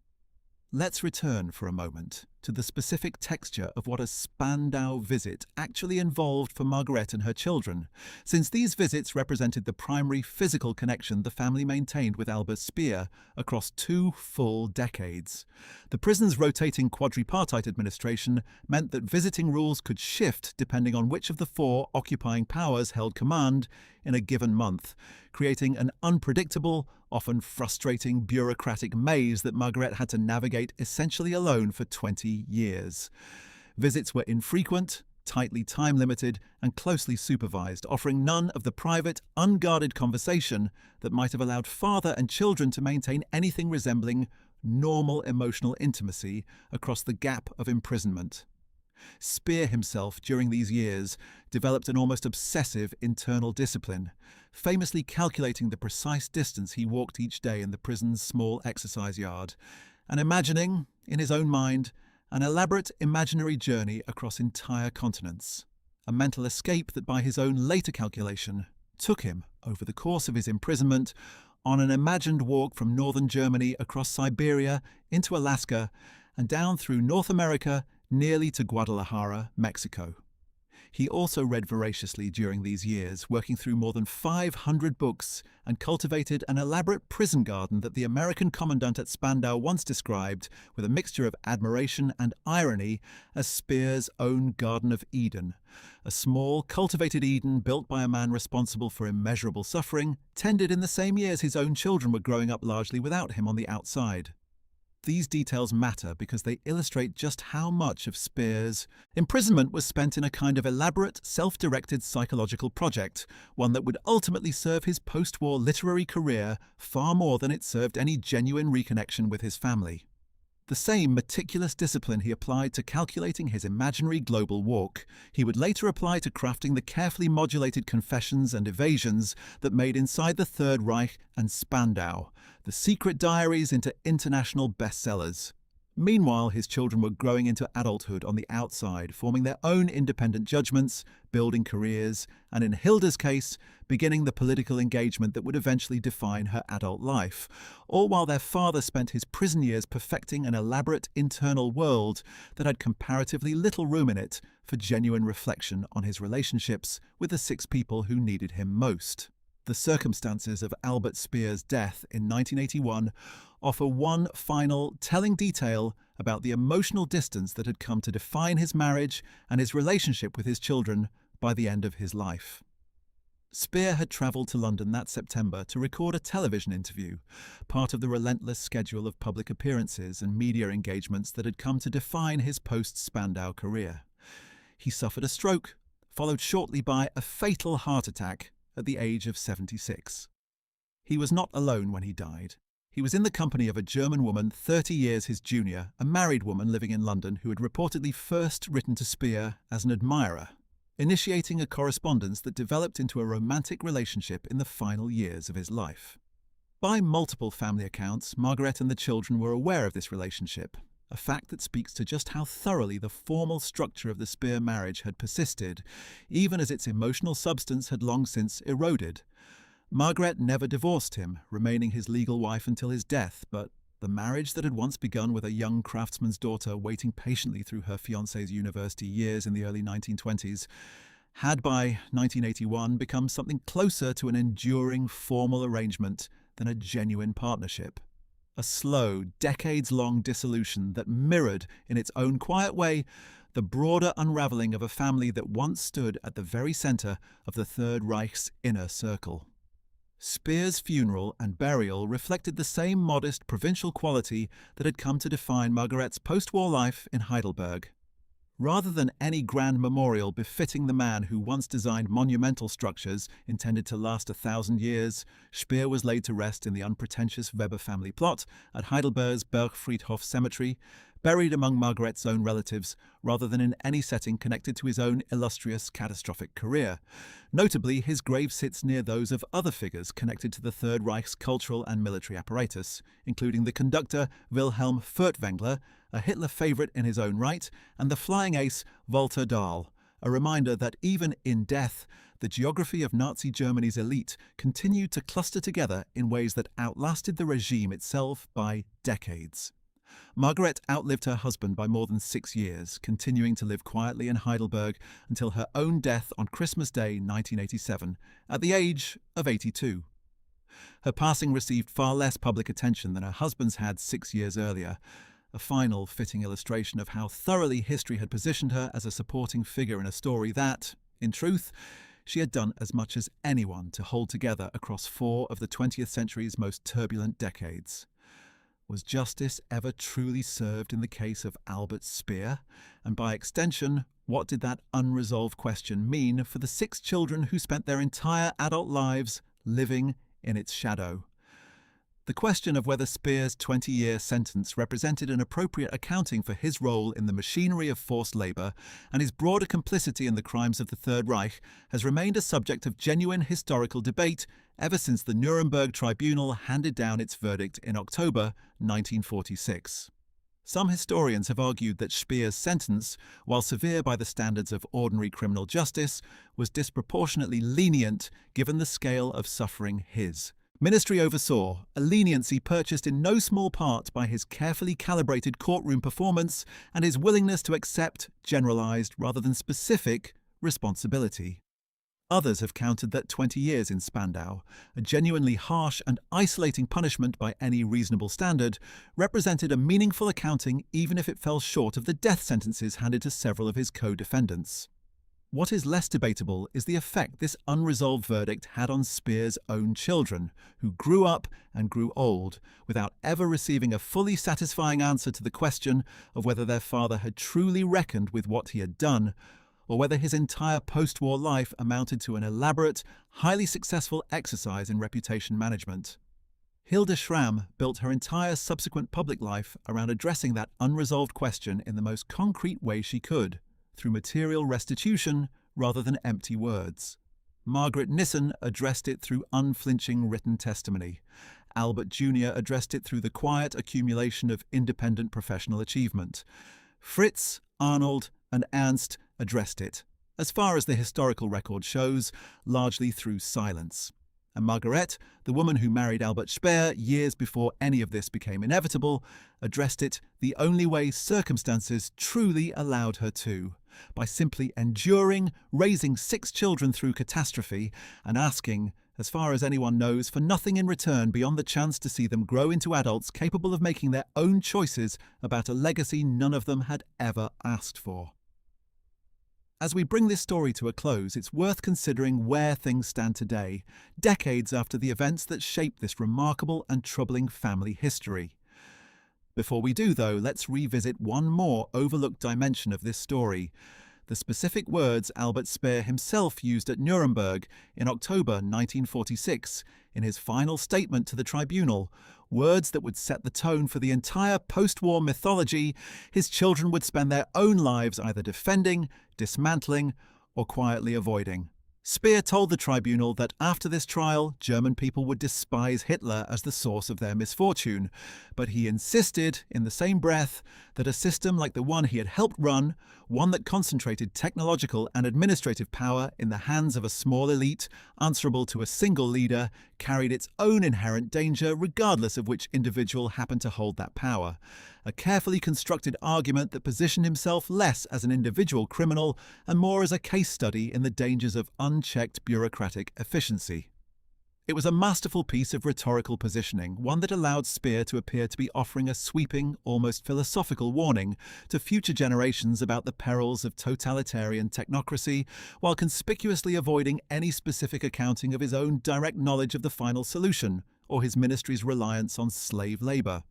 Let's return for a moment to the specific texture of what a Spandau visit actually involved for Margaret and her children, since these visits represented the primary physical connection the family maintained with Albert Speer across 2 full decades. The prison's rotating quadripartite administration meant that visiting rules could shift depending on which of the 4 occupying powers held command in a given month, creating an unpredictable, often frustrating bureaucratic maze that Margaret had to navigate essentially alone for 20 years. Visits were infrequent, tightly time-limited, and closely supervised, offering none of the private, unguarded conversation that might have allowed father and children to maintain anything resembling normal emotional intimacy across the gap of imprisonment. Speer himself, during these years, developed an almost obsessive internal discipline, famously calculating the precise distance he walked each day in the prison's small exercise yard, and imagining, in his own mind, an elaborate imaginary journey across entire continents, a mental escape that by his own later calculation took him, over the course of his imprisonment, on an imagined walk from northern Germany across Siberia into Alaska and down through North America nearly to Guadalajara, Mexico. He also read voraciously during these years, working through more than 500 books, and cultivated an elaborate prison garden that the American commandant at Spandau once described, with a mixture of admiration and irony, as Speer's own Garden of Eden, a small, cultivated Eden built by a man responsible for immeasurable suffering, tended in the same years his own children were growing up largely without him on the outside. These details matter because they illustrate just how much of Speer's imprisonment was spent in a kind of elaborate, self-directed psychological project, one that would ultimately serve his post-war literary career far more than it served any genuine reconnection with his family. The same meticulous discipline he applied to calculating his imaginary global walk, he would later apply to crafting the carefully modulated confessions and evasions that made Inside the Third Reich and Spandau the secret diaries into international bestsellers. Meanwhile, his children were growing into adulthood on the outside, forming their own independent judgments, building careers, and in Hilda's case, beginning the political engagement that would eventually define her adult life, all while their father spent his prison years perfecting an elaborate internal world that had comparatively little room in it for genuine reflection on his relationships with the 6 people who needed him most. The circumstances of Albert Speer's death in 1981 offer one final, telling detail about the emotional distance that had come to define his marriage and his relationship with his children by the end of his life. Speer had travelled to London that September to record a television interview, part of the relentless schedule of public appearances and media engagements that had come to define his post-Spandau career. He suffered a stroke, followed shortly by a fatal heart attack at the age of 76. He was not alone when he died. He was in the company of a German woman 30 years his junior, a married woman living in London who had reportedly first written to Speer as an admirer, initiating a correspondence that developed into a romantic relationship in the final years of his life. By multiple family accounts, Margaret and the children were aware of this relationship, a fact that speaks to just how thoroughly the formal structure of the Speer marriage had persisted, even as its emotional substance had long since eroded. Margaret never divorced him, remaining his legal wife until his death, but the marriage that had once begun with a young craftsman's daughter waiting patiently through her fiancé's university years in the early 1920s had by 1981 become something closer to an enduring formal arrangement than a genuine partnership. A slow, decades-long dissolution that mirrored, in its own quiet way, the broader unravelling of a family that once stood at the very centre of the Third Reich's inner circle. Speer's funeral and burial reflected the same modest provincial quality that had come to define Margaret's post-war life in Heidelberg. Rather than any grand memorial befitting the man who once designed monumental structures intended to last 1,000 years, Speer was laid to rest in the unpretentious Weber family plot at Heidelberg's Bergfriedhof Cemetery, buried among Margaret's own relatives, rather than in any setting connected to his own illustrious, catastrophic career. Notably, his grave sits near those of other figures connected to the Third Reich's cultural and military apparatus, including the conductor Wilhelm Furtwängler, a Hitler favourite in his own right, and the flying ace Walter Dahl, a reminder that even in death, the geography of Nazi Germany's elite continued to cluster together in ways that outlasted the regime itself by decades. Margaret outlived her husband by more than 6 years, continuing to live quietly in Heidelberg until her own death on Christmas Day 1987, at the age of 82. Her passing received far less public attention than her husband's had 6 years earlier, a final fitting illustration of how thoroughly history had positioned her as a supporting figure in a story that, in truth, she had done as much as anyone to hold together across 4 of the 20th century's most turbulent decades. Was justice ever truly served in the case of Albert Speer? And by extension, what did that unresolved question mean for the 6 children who spent their entire adult lives living in its shadow? The question of whether Speer's 20-year sentence represented an appropriate accounting for his role in the machinery of forced labour and his broader complicity in the crimes of the Third Reich has remained a subject of genuine historical debate ever since the Nuremberg Tribunal handed down its verdict in October 1946. Some historians have argued that Speer's sentence, while severe by the standards of ordinary criminal justice, was disproportionately lenient given the scale of suffering his ministry oversaw, a leniency purchased in no small part by his carefully calibrated courtroom performance and his willingness to accept generalized rather than specific responsibility. Others have countered that 20 years in Spandau, a genuinely harsh and isolating punishment by any reasonable standard, represented a meaningful accounting even if it fell short of the death sentences handed to several of his co-defendants. What is less debatable is the effect this unresolved verdict had on Speer's own children, who grew up and grew old without ever receiving a fully satisfying answer to the question of whether their father had truly reckoned with what he had done, or whether his entire post-war life amounted to an elaborate, highly successful exercise in reputation management. Hilde Schramm built her entire subsequent public life around addressing that unresolved question in the most concrete way she could, through material restitution rather than empty words. Margaret Nissen addressed it through unflinching written testimony. Albert Jr. addressed it through the quiet accumulation of independent professional achievement. Fritz, Arnold, and Ernst addressed it, as far as the historical record shows, largely through silence. And Margaret, the woman who married Albert Speer years before any of this became inevitable, addressed it the only way circumstances truly allowed her to, by simply enduring, raising 6 children through catastrophe, and asking, as far as anyone knows, for nothing in return beyond the chance to see them grow into adults capable of making their own choices about a legacy none of them had ever asked for. As we bring this story to a close, it's worth considering where things stand today, decades after the events that shaped this remarkable and troubling family history. Before we do, though, let's revisit one more overlooked dimension of this story: the specific words Albert Speer himself used at Nuremberg in October 1946 in his final statement to the tribunal, words that would set the tone for the entire post-war mythology his children would spend their own lives either defending, dismantling, or quietly avoiding. Speer told the tribunal that after this trial, German people would despise Hitler as the source of their misfortune, but he insisted, in the same breath, that a system like the one he had helped run, one that concentrated technological and administrative power in the hands of a small elite, answerable to a single leader, carried its own inherent danger regardless of which individual happened to hold that power. A carefully constructed argument that positioned himself less as an individual criminal and more as a case study in the dangers of unchecked bureaucratic efficiency. It was a masterful piece of rhetorical positioning, one that allowed Speer to appear to be offering a sweeping, almost philosophical warning to future generations about the perils of totalitarian technocracy, while conspicuously avoiding any specific accounting of his own direct knowledge of the final solution, or his ministry's reliance on slave labour.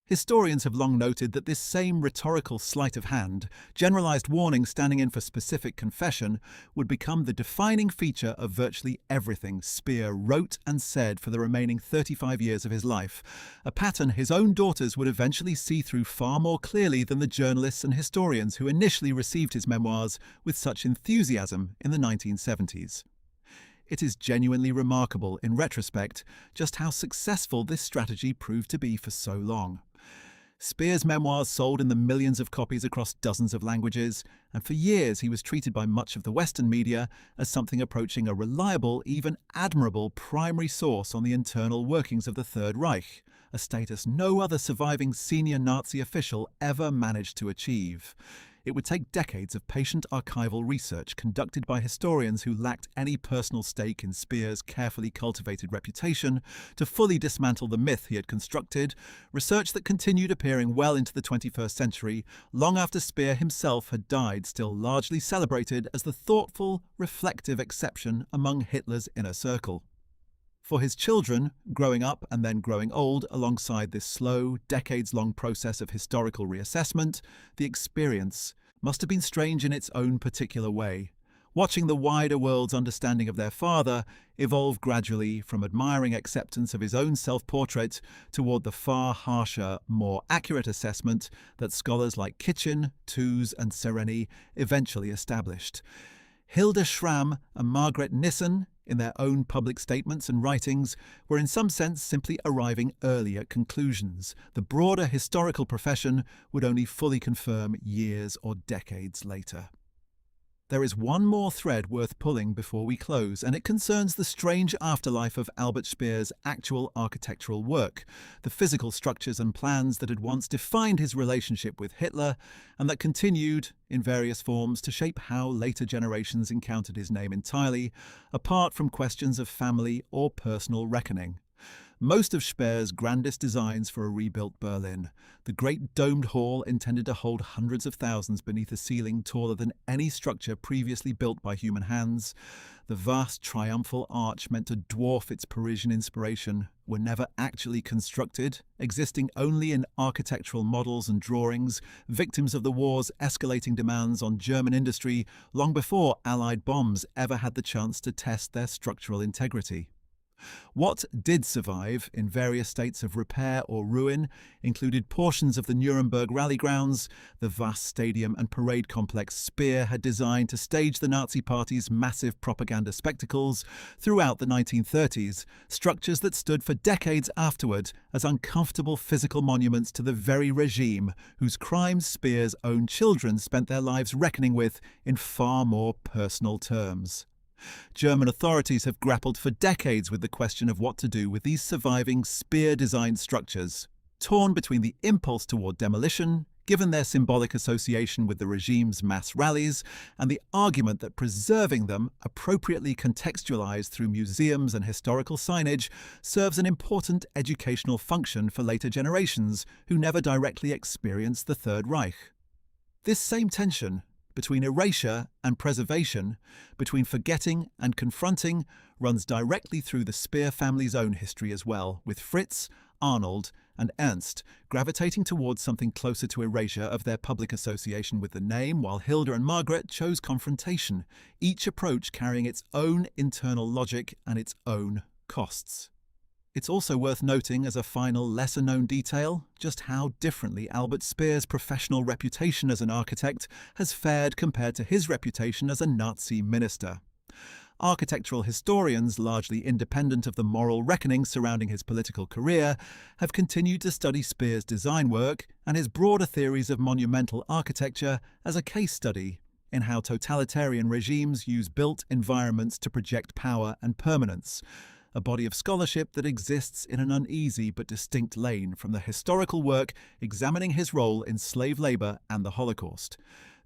Historians have long noted that this same rhetorical sleight of hand, generalized warning standing in for specific confession, would become the defining feature of virtually everything Speer wrote and said for the remaining 35 years of his life, a pattern his own daughters would eventually see through far more clearly than the journalists and historians who initially received his memoirs with such enthusiasm in the 1970s. It is genuinely remarkable, in retrospect, just how successful this strategy proved to be for so long. Speer's memoirs sold in the millions of copies across dozens of languages, and for years he was treated by much of the Western media as something approaching a reliable, even admirable, primary source on the internal workings of the Third Reich, a status no other surviving senior Nazi official ever managed to achieve. It would take decades of patient archival research conducted by historians who lacked any personal stake in Speer's carefully cultivated reputation to fully dismantle the myth he had constructed, research that continued appearing well into the 21st century, long after Speer himself had died, still largely celebrated as the thoughtful, reflective exception among Hitler's inner circle. For his children, growing up and then growing old alongside this slow, decades-long process of historical reassessment, the experience must have been strange in its own particular way, watching the wider world's understanding of their father evolve gradually from admiring acceptance of his own self-portrait toward the far harsher, more accurate assessment that scholars like Kitchen, Tooze and Sereni eventually established. Hilda Schramm and Margaret Nissen, in their own public statements and writings, were in some sense simply arriving early at conclusions the broader historical profession would only fully confirm years or decades later. There is one more thread worth pulling before we close, and it concerns the strange afterlife of Albert Speer's actual architectural work, the physical structures and plans that had once defined his relationship with Hitler and that continued, in various forms, to shape how later generations encountered his name entirely, apart from questions of family or personal reckoning. Most of Speer's grandest designs for a rebuilt Berlin, the great domed hall intended to hold hundreds of thousands beneath a ceiling taller than any structure previously built by human hands, the vast triumphal arch meant to dwarf its Parisian inspiration, were never actually constructed, existing only in architectural models and drawings, victims of the war's escalating demands on German industry long before Allied bombs ever had the chance to test their structural integrity. What did survive, in various states of repair or ruin, included portions of the Nuremberg rally grounds, the vast stadium and parade complex Speer had designed to stage the Nazi Party's massive propaganda spectacles throughout the 1930s, structures that stood for decades afterward as uncomfortable physical monuments to the very regime whose crimes Speer's own children spent their lives reckoning with in far more personal terms. German authorities have grappled for decades with the question of what to do with these surviving Speer-designed structures, torn between the impulse toward demolition, given their symbolic association with the regime's mass rallies, and the argument that preserving them, appropriately contextualized through museums and historical signage, serves an important educational function for later generations who never directly experienced the Third Reich. This same tension, between erasure and preservation, between forgetting and confronting, runs directly through the Speer family's own history as well, with Fritz, Arnold, and Ernst gravitating towards something closer to erasure of their public association with the name, while Hilda and Margaret chose confrontation, each approach carrying its own internal logic and its own costs. It's also worth noting as a final lesser-known detail just how differently Albert Speer's professional reputation as an architect has fared compared to his reputation as a Nazi minister. Architectural historians, largely independent of the moral reckoning surrounding his political career, have continued to study Speer's design work and his broader theories of monumental architecture as a case study in how totalitarian regimes use built environments to project power and permanence, a body of scholarship that exists in an uneasy but distinct lane from the historical work examining his role in slave labor and the Holocaust.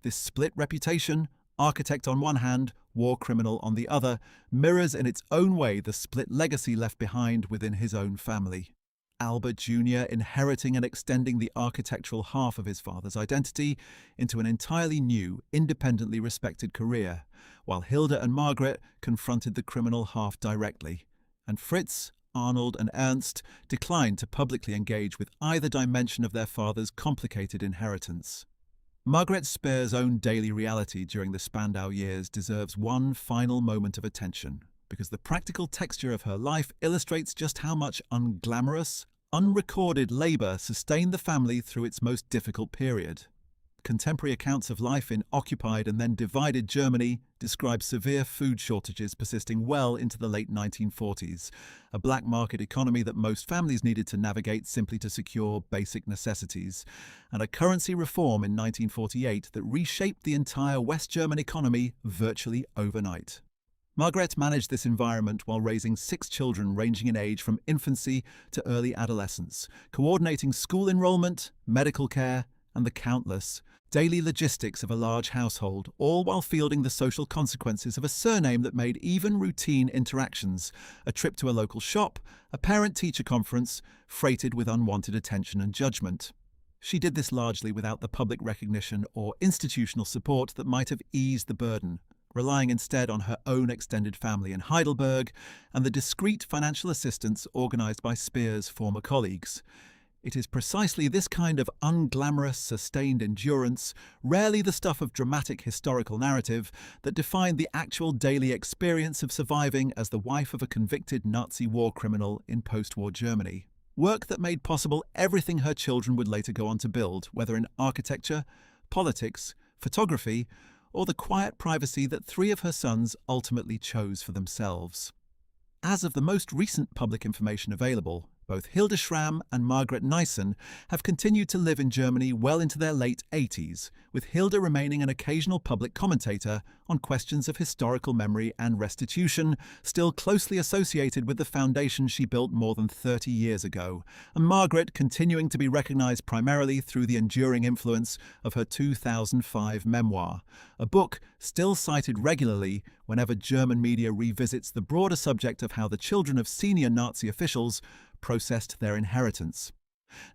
This split reputation, architect on one hand, war criminal on the other, mirrors in its own way the split legacy left behind within his own family. Albert Jr. inheriting and extending the architectural half of his father's identity into an entirely new, independently respected career, while Hilda and Margaret confronted the criminal half directly, and Fritz, Arnold, and Ernst declined to publicly engage with either dimension of their father's complicated inheritance. Margaret Speer's own daily reality during the Spandau years deserves one final moment of attention, because the practical texture of her life illustrates just how much unglamorous, unrecorded labour sustained the family through its most difficult period. Contemporary accounts of life in occupied and then divided Germany describe severe food shortages persisting well into the late 1940s, a black market economy that most families needed to navigate simply to secure basic necessities, and a currency reform in 1948 that reshaped the entire West German economy virtually overnight. Margaret managed this environment while raising 6 children ranging in age from infancy to early adolescence, coordinating school enrollment, medical care, and the countless daily logistics of a large household, all while fielding the social consequences of a surname that made even routine interactions, a trip to a local shop, a parent-teacher conference, freighted with unwanted attention and judgment. She did this largely without the public recognition or institutional support that might have eased the burden, relying instead on her own extended family in Heidelberg and the discreet financial assistance organised by Speer's former colleagues. It is precisely this kind of unglamorous, sustained endurance, rarely the stuff of dramatic historical narrative, that defined the actual daily experience of surviving as the wife of a convicted Nazi war criminal in post-war Germany. Work that made possible everything her children would later go on to build, whether in architecture, politics, photography, or the quiet privacy that 3 of her sons ultimately chose for themselves. As of the most recent public information available, both Hilde Schramm and Margaret Nyssen have continued to live in Germany well into their late 80s, with Hilde remaining an occasional public commentator on questions of historical memory and restitution, still closely associated with the foundation she built more than 30 years ago, and Margaret continuing to be recognized primarily through the enduring influence of her 2005 memoir, a book still cited regularly whenever German media revisits the broader subject of how the children of senior Nazi officials processed their inheritance.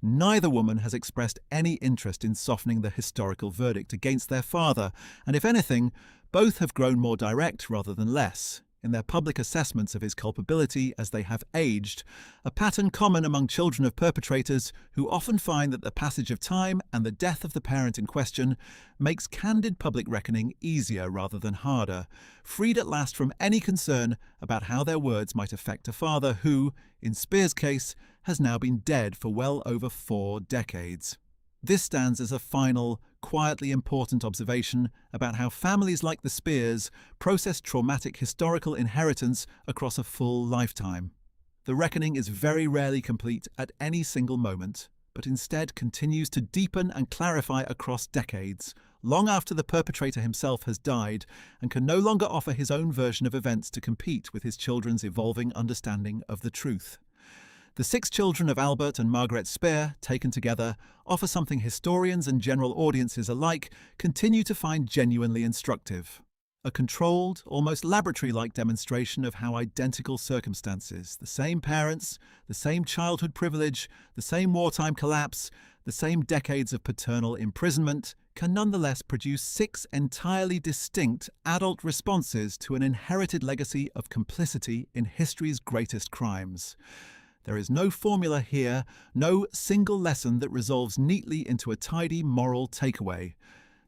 Neither woman has expressed any interest in softening the historical verdict against their father, and if anything, both have grown more direct rather than less in their public assessments of his culpability as they have aged, a pattern common among children of perpetrators who often find that the passage of time and the death of the parent in question makes candid public reckoning easier rather than harder, freed at last from any concern about how their words might affect a father who, in Speer's case, has now been dead for well over 4 decades. This stands as a final, quietly important observation about how families like the Speers process traumatic historical inheritance across a full lifetime. The reckoning is very rarely complete at any single moment, but instead continues to deepen and clarify across decades, long after the perpetrator himself has died and can no longer offer his own version of events to compete with his children's evolving understanding of the truth. The 6 children of Albert and Margaret Speer, taken together, offer something historians and general audiences alike continue to find genuinely instructive. A controlled, almost laboratory-like demonstration of how identical circumstances, the same parents, the same childhood privilege, the same wartime collapse, the same decades of paternal imprisonment, can nonetheless produce 6 entirely distinct adult responses to an inherited legacy of complicity in history's greatest crimes. There is no formula here, no single lesson that resolves neatly into a tidy moral takeaway.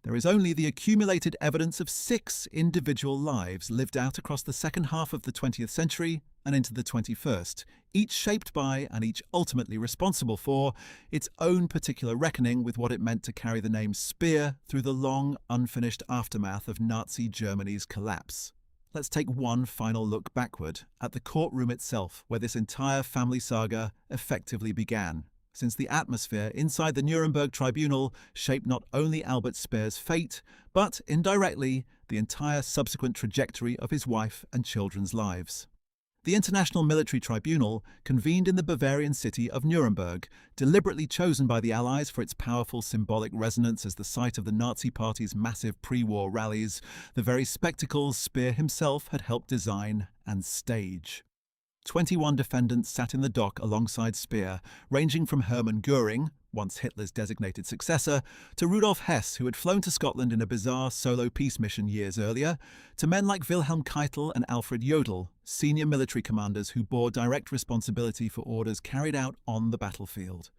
There is only the accumulated evidence of 6 individual lives lived out across the second half of the 20th century and into the 21st, each shaped by and each ultimately responsible for its own particular reckoning with what it meant to carry the name Speer through the long, unfinished aftermath of Nazi Germany's collapse. Let's take one final look backward at the courtroom itself, where this entire family saga effectively began, since the atmosphere inside the Nuremberg tribunal shaped not only Albert Speer's fate, but, indirectly, the entire subsequent trajectory of his wife and children's lives. The International Military Tribunal convened in the Bavarian city of Nuremberg, deliberately chosen by the Allies for its powerful symbolic resonance as the site of the Nazi Party's massive pre-war rallies, the very spectacles Speer himself had helped design and stage. 21 defendants sat in the dock alongside Speer, ranging from Hermann Göring, once Hitler's designated successor, to Rudolf Hess, who had flown to Scotland in a bizarre solo peace mission years earlier, to men like Wilhelm Keitel and Alfred Jodl, senior military commanders who bore direct responsibility for orders carried out on the battlefield.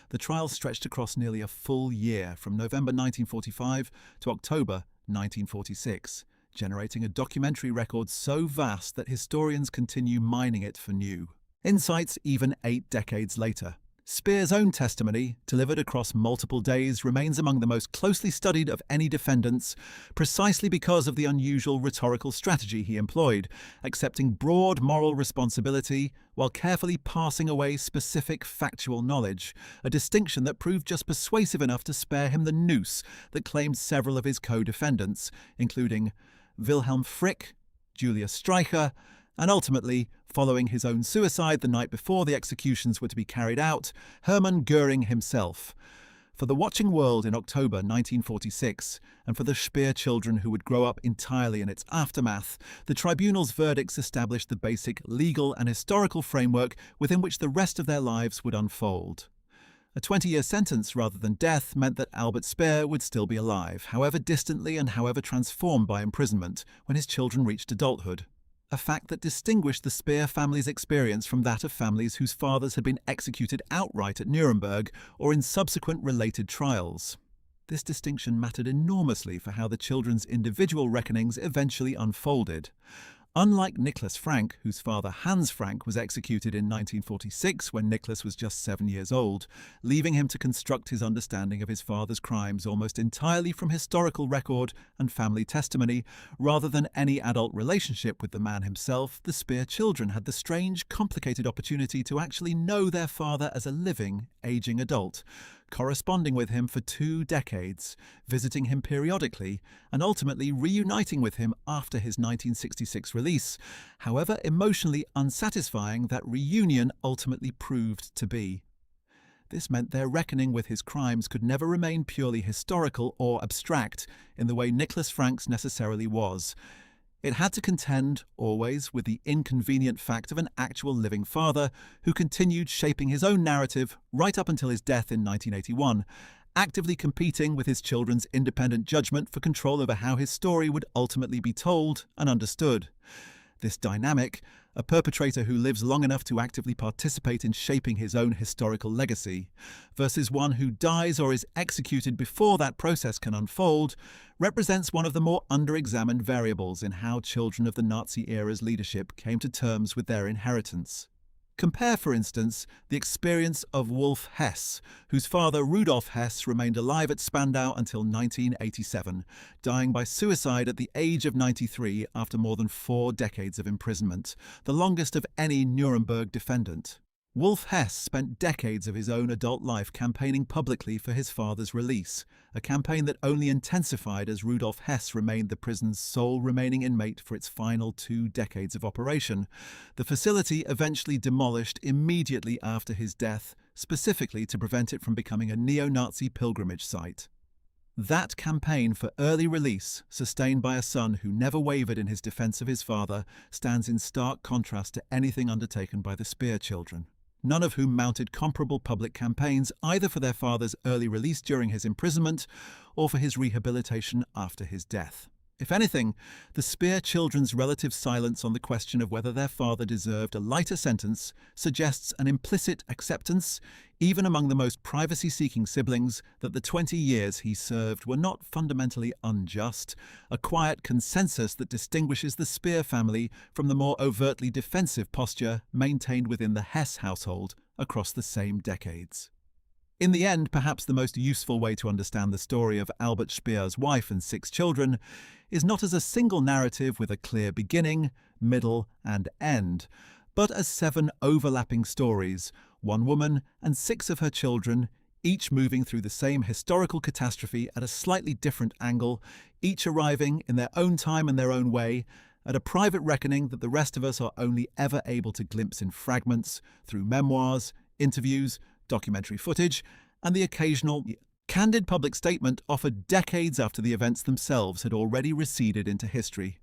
The trial stretched across nearly a full year, from November 1945 to October 1946. Generating a documentary record so vast that historians continue mining it for new insights even 8 decades later. Speer's own testimony, delivered across multiple days, remains among the most closely studied of any defendants, precisely because of the unusual rhetorical strategy he employed, accepting broad moral responsibility while carefully passing away specific factual knowledge, a distinction that proved just persuasive enough to spare him the noose that claimed several of his co-defendants, including Wilhelm Frick, Julius Streicher, and ultimately, following his own suicide the night before the executions were to be carried out, Hermann Göring himself. For the watching world in October 1946, and for the Speer children who would grow up entirely in its aftermath, the tribunal's verdicts established the basic legal and historical framework within which the rest of their lives would unfold. A 20-year sentence rather than death meant that Albert Speer would still be alive, however distantly and however transformed by imprisonment, when his children reached adulthood. A fact that distinguished the Speer family's experience from that of families whose fathers had been executed outright at Nuremberg or in subsequent related trials. This distinction mattered enormously for how the children's individual reckonings eventually unfolded. Unlike Nicholas Frank, whose father Hans Frank was executed in 1946 when Nicholas was just 7 years old, leaving him to construct his understanding of his father's crimes almost entirely from historical record and family testimony, rather than any adult relationship with the man himself, the Speer children had the strange, complicated opportunity to actually know their father as a living, aging adult, corresponding with him for 2 decades, visiting him periodically, and ultimately reuniting with him after his 1966 release, however emotionally unsatisfying that reunion ultimately proved to be. This meant their reckoning with his crimes could never remain purely historical or abstract in the way Nicholas Frank's necessarily was. It had to contend, always, with the inconvenient fact of an actual living father who continued shaping his own narrative right up until his death in 1981, actively competing with his children's independent judgment for control over how his story would ultimately be told and understood. This dynamic, a perpetrator who lives long enough to actively participate in shaping his own historical legacy, versus one who dies or is executed before that process can unfold, represents one of the more under-examined variables in how children of the Nazi era's leadership came to terms with their inheritance. Compare, for instance, the experience of Wolf Hess, whose father Rudolf Hess remained alive at Spandau until 1987, dying by suicide at the age of 93 after more than 4 decades of imprisonment, the longest of any Nuremberg defendant. Wolf Hess spent decades of his own adult life campaigning publicly for his father's release, a campaign that only intensified as Rudolf Hess remained the prison's sole remaining inmate for its final 2 decades of operation. The facility eventually demolished immediately after his death, specifically to prevent it from becoming a neo-Nazi pilgrimage site. That campaign for early release, sustained by a son who never wavered in his defense of his father, stands in stark contrast to anything undertaken by the Speer children. none of whom mounted comparable public campaigns either for their father's early release during his imprisonment or for his rehabilitation after his death. If anything, the Speer children's relative silence on the question of whether their father deserved a lighter sentence suggests an implicit acceptance, even among the most privacy-seeking siblings, that the 20 years he served were not fundamentally unjust, a quiet consensus that distinguishes the Speer family from the more overtly defensive posture maintained within the Hess household across the same decades. In the end, perhaps the most useful way to understand the story of Albert Speer's wife and 6 children is not as a single narrative with a clear beginning, middle, and end, but as 7 overlapping stories, 1 woman and 6 of her children, each moving through the same historical catastrophe at a slightly different angle, each arriving in their own time and their own way, at a private reckoning that the rest of us are only ever able to glimpse in fragments through memoirs, interviews, documentary footage, and the occasional candid public statement offered decades after the events themselves had already receded into history.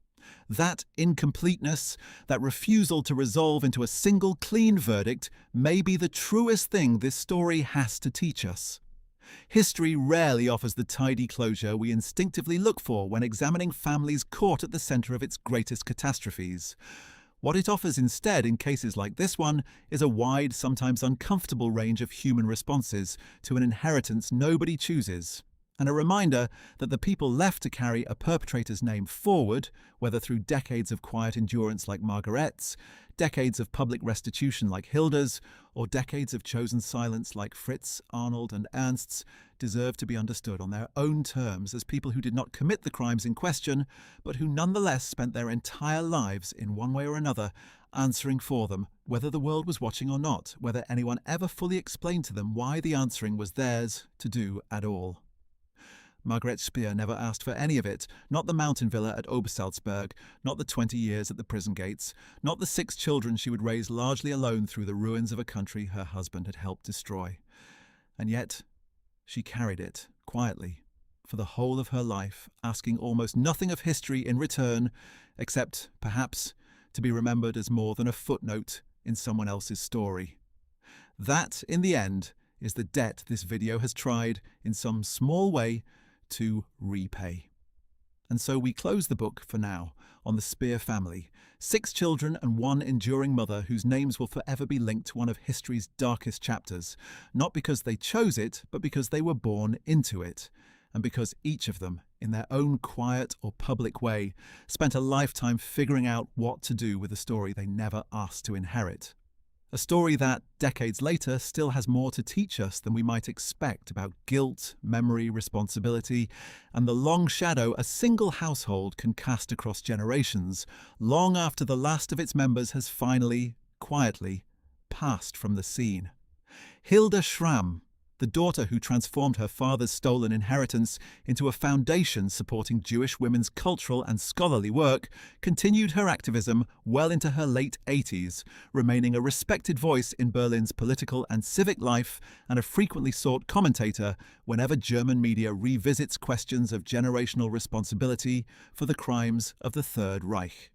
That incompleteness, that refusal to resolve into a single clean verdict, may be the truest thing this story has to teach us. History rarely offers the tidy closure we instinctively look for when examining families caught at the center of its greatest catastrophes. What it offers instead in cases like this one is a wide, sometimes uncomfortable range of human responses to an inheritance nobody chooses, and a reminder that the people left to carry a perpetrator's name forward, whether through decades of quiet endurance like Margaret's, decades of public restitution like Hilda's, or decades of chosen silence like Fritz, Arnold, and Ernst's, deserve to be understood on their own terms as people who did not commit the crimes in question, but who nonetheless spent their entire lives, in one way or another, answering for them, whether the world was watching or not, whether anyone ever fully explained to them why the answering was theirs to do at all. Margaret Speer never asked for any of it, not the mountain villa at Obersalzberg, not the 20 years at the prison gates, not the 6 children she would raise largely alone through the ruins of a country her husband had helped destroy. And yet, she carried it, quietly, for the whole of her life, asking almost nothing of history in return, except, perhaps, to be remembered as more than a footnote in someone else's story. That, in the end, is the debt this video has tried, in some small way, to repay. And so we close the book, for now, on the Speer family, 6 children and 1 enduring mother whose names will forever be linked to one of history's darkest chapters, not because they chose it, but because they were born into it, and because each of them, in their own quiet or public way, spent a lifetime figuring out what to do with a story they never asked to inherit. A story that, decades later, still has more to teach us than we might expect about guilt, memory, responsibility, and the long shadow a single household can cast across generations, long after the last of its members has finally, quietly, passed from the scene. Hilda Schramm, the daughter who transformed her father's stolen inheritance into a foundation supporting Jewish women's cultural and scholarly work, continued her activism well into her late 80s, remaining a respected voice in Berlin's political and civic life and a frequently sought commentator whenever German media revisits questions of generational responsibility for the crimes of the Third Reich.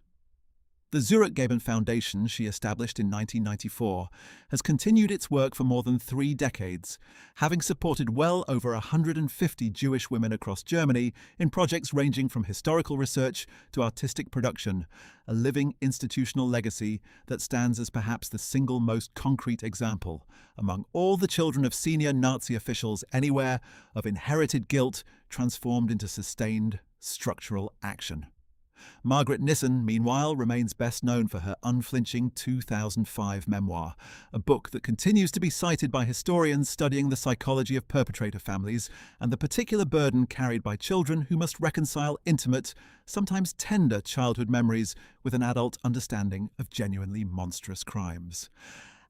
The Zurich-Geben Foundation she established in 1994 has continued its work for more than 3 decades, having supported well over 150 Jewish women across Germany in projects ranging from historical research to artistic production, a living institutional legacy that stands as perhaps the single most concrete example, among all the children of senior Nazi officials anywhere, of inherited guilt transformed into sustained structural action. Margaret Nissen, meanwhile, remains best known for her unflinching 2005 memoir, a book that continues to be cited by historians studying the psychology of perpetrator families and the particular burden carried by children who must reconcile intimate, sometimes tender childhood memories with an adult understanding of genuinely monstrous crimes.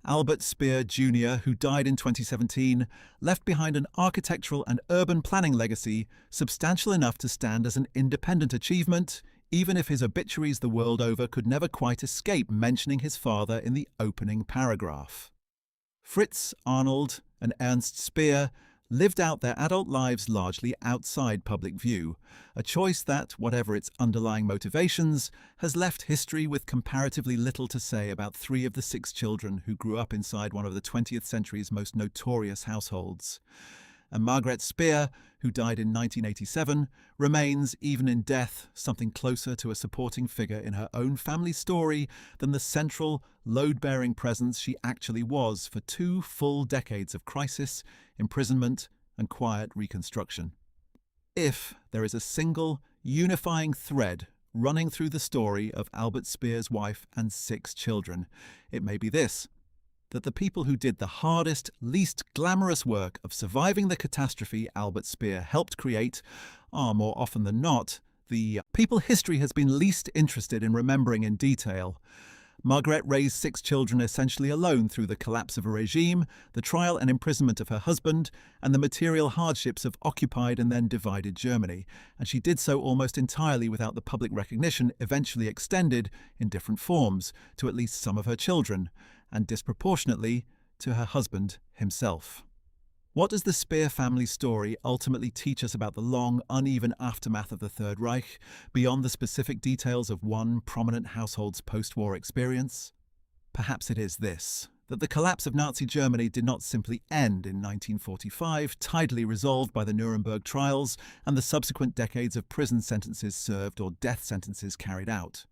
Albert Speer Jr., who died in 2017, left behind an architectural and urban planning legacy substantial enough to stand as an independent achievement, even if his obituaries the world over could never quite escape mentioning his father in the opening paragraph. Fritz, Arnold, and Ernst Speer lived out their adult lives largely outside public view, a choice that, whatever its underlying motivations, has left history with comparatively little to say about 3 of the 6 children who grew up inside one of the 20th century's most notorious households. And Albert Speer, who died in 1987, remains, even in death, something closer to a supporting figure in her own family story than the central, load-bearing presence she actually was for 2 full decades of crisis, imprisonment, and quiet reconstruction. If there is a single, unifying thread running through the story of Albert Speer's wife and 6 children, it may be this: that the people who did the hardest, least glamorous work of surviving the catastrophe Albert Speer helped create are, more often than not, the people history has been least interested in remembering in detail. Margaret raised 6 children essentially alone through the collapse of a regime, the trial and imprisonment of her husband, and the material hardships of occupied and then divided Germany, and she did so almost entirely without the public recognition eventually extended, in different forms, to at least some of her children, and disproportionately to her husband himself. What does the Speer family story ultimately teach us about the long, uneven aftermath of the Third Reich, beyond the specific details of one prominent household's post-war experience? Perhaps it is this: that the collapse of Nazi Germany did not simply end in 1945, tidily resolved by the Nuremberg trials and the subsequent decades of prison sentences served or death sentences carried out.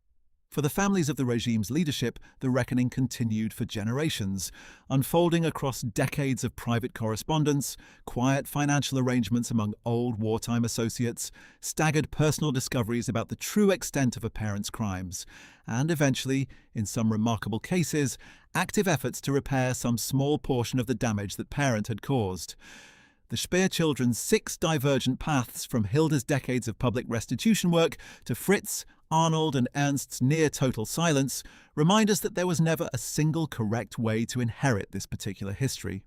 For the families of the regime's leadership, the reckoning continued for generations, unfolding across decades of private correspondence, quiet financial arrangements among old wartime associates, staggered personal discoveries about the true extent of a parent's crimes, and eventually, in some remarkable cases, active efforts to repair some small portion of the damage that parent had caused. The Speer children's 6 divergent paths, from Hilda's decades of public restitution work to Fritz, Arnold and Ernst's near-total silence, remind us that there was never a single correct way to inherit this particular history.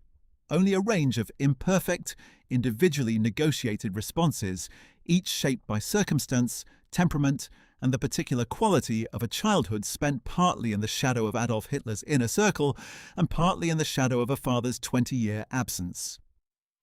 Only a range of imperfect, individually negotiated responses, each shaped by circumstance, temperament, and the particular quality of a childhood spent partly in the shadow of Adolf Hitler's inner circle and partly in the shadow of a father's 20-year absence.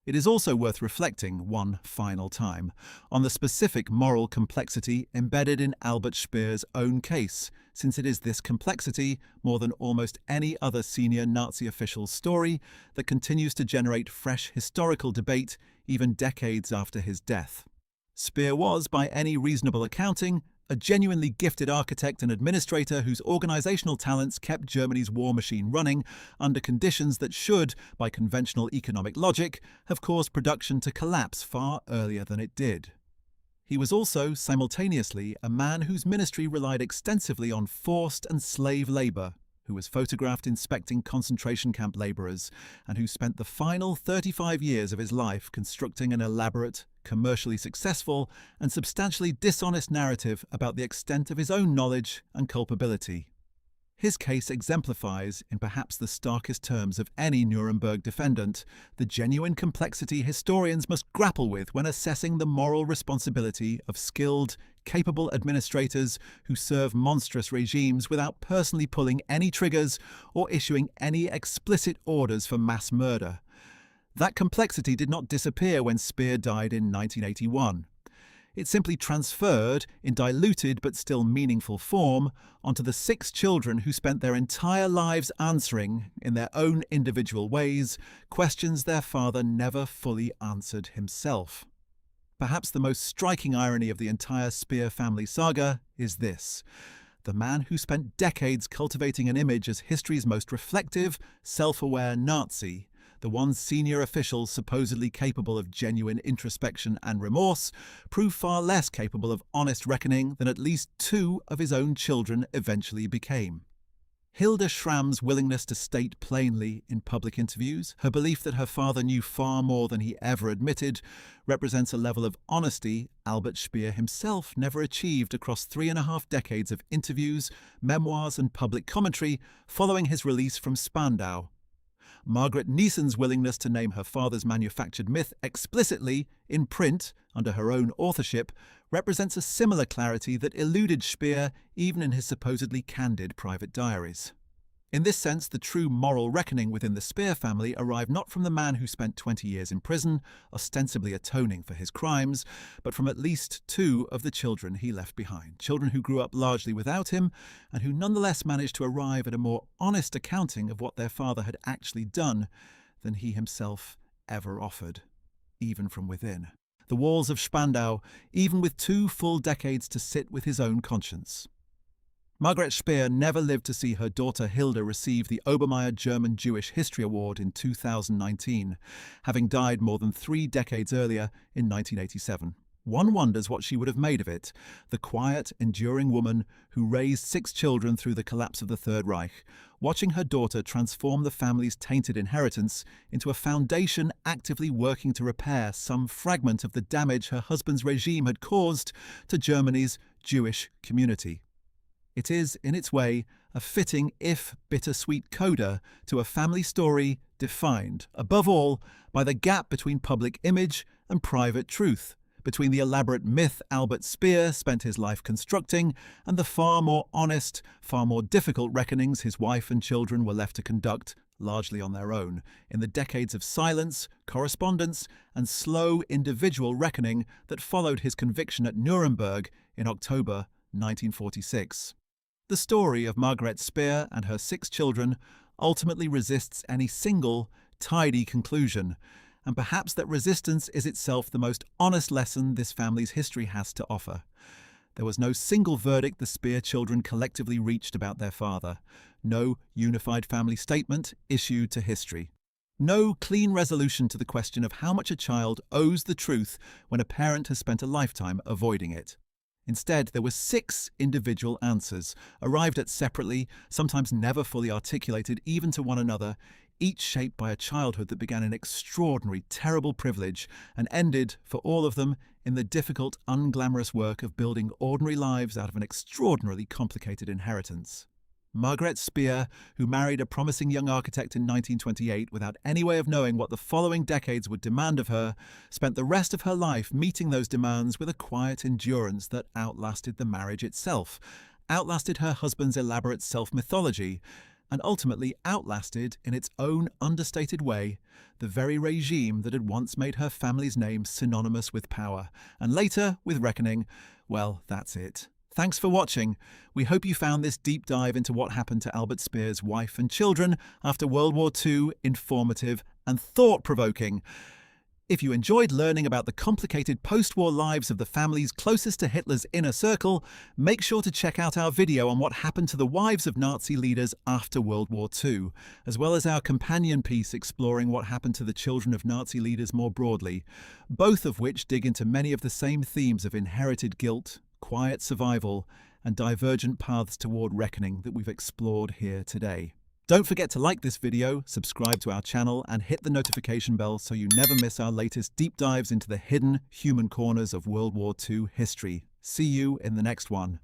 It is also worth reflecting, one final time, on the specific moral complexity embedded in Albert Speer's own case, since it is this complexity, more than almost any other senior Nazi official's story, that continues to generate fresh historical debate even decades after his death. Speer was, by any reasonable accounting, a genuinely gifted architect and administrator whose organizational talents kept Germany's war machine running under conditions that should, by conventional economic logic, have caused production to collapse far earlier than it did. He was also, simultaneously, a man whose ministry relied extensively on forced and slave labor, who was photographed inspecting concentration camp laborers, and who spent the final 35 years of his life constructing an elaborate, commercially successful, and substantially dishonest narrative about the extent of his own knowledge and culpability. His case exemplifies, in perhaps the starkest terms of any Nuremberg defendant, the genuine complexity historians must grapple with when assessing the moral responsibility of skilled, capable administrators who serve monstrous regimes without personally pulling any triggers or issuing any explicit orders for mass murder. That complexity did not disappear when Speer died in 1981. It simply transferred, in diluted but still meaningful form, onto the 6 children who spent their entire lives answering, in their own individual ways, questions their father never fully answered himself. Perhaps the most striking irony of the entire Speer family saga is this: the man who spent decades cultivating an image as history's most reflective, self-aware Nazi, the one senior official supposedly capable of genuine introspection and remorse, proved far less capable of honest reckoning than at least 2 of his own children eventually became. Hilda Schramm's willingness to state plainly in public interviews her belief that her father knew far more than he ever admitted represents a level of honesty Albert Speer himself never achieved across 3.5 decades of interviews, memoirs and public commentary following his release from Spandau. Margaret Neeson's willingness to name her father's manufactured myth explicitly, in print, under her own authorship, represents a similar clarity that eluded Speer even in his supposedly candid private diaries. In this sense, the true moral reckoning within the Speer family arrived not from the man who spent 20 years in prison, ostensibly atoning for his crimes, but from at least two of the children he left behind, children who grew up largely without him and who nonetheless managed to arrive at a more honest accounting of what their father had actually done than he himself ever offered, even from within the walls of Spandau, even with 2 full decades to sit with his own conscience. Margaret Speer never lived to see her daughter Hilda receive the Obermeyer German Jewish History Award in 2019, having died more than 3 decades earlier in 1987. One wonders what she would have made of it, the quiet, enduring woman who raised 6 children through the collapse of the Third Reich, watching her daughter transform the family's tainted inheritance into a foundation actively working to repair some fragment of the damage her husband's regime had caused to Germany's Jewish community. It is, in its way, a fitting, if bittersweet coda to a family story defined, above all, by the gap between public image and private truth, between the elaborate myth Albert Speer spent his life constructing and the far more honest, far more difficult reckonings his wife and children were left to conduct, largely on their own, in the decades of silence, correspondence, and slow individual reckoning that followed his conviction at Nuremberg in October 1946. The story of Margaret Speer and her 6 children ultimately resists any single, tidy conclusion, and perhaps that resistance is itself the most honest lesson this family's history has to offer. There was no single verdict the Speer children collectively reached about their father, no unified family statement issued to history, no clean resolution to the question of how much a child owes the truth when a parent has spent a lifetime avoiding it. Instead, there were 6 individual answers, arrived at separately, sometimes never fully articulated even to one another, each shaped by a childhood that began in extraordinary, terrible privilege and ended, for all of them, in the difficult, unglamorous work of building ordinary lives out of an extraordinarily complicated inheritance. Margaret Speer, who married a promising young architect in 1928 without any way of knowing what the following decades would demand of her, spent the rest of her life meeting those demands with a quiet endurance that outlasted the marriage itself, outlasted her husband's elaborate self-mythology, and ultimately outlasted, in its own understated way, the very regime that had once made her family's name synonymous with power, and later with reckoning. Well, that's it. Thanks for watching. We hope you found this deep dive into what happened to Albert Speer's wife and children after World War II informative and thought-provoking. If you enjoyed learning about the complicated post-war lives of the families closest to Hitler's inner circle, make sure to check out our video on what happened to the wives of Nazi leaders after World War II, as well as our companion piece exploring what happened to the children of Nazi leaders more broadly, both of which dig into many of the same themes of inherited guilt, quiet survival, and divergent paths toward reckoning that we've explored here today. Don't forget to like this video, subscribe to our channel, and hit the notification bell so you never miss our latest deep dives into the hidden human corners of World War II history. See you in the next one.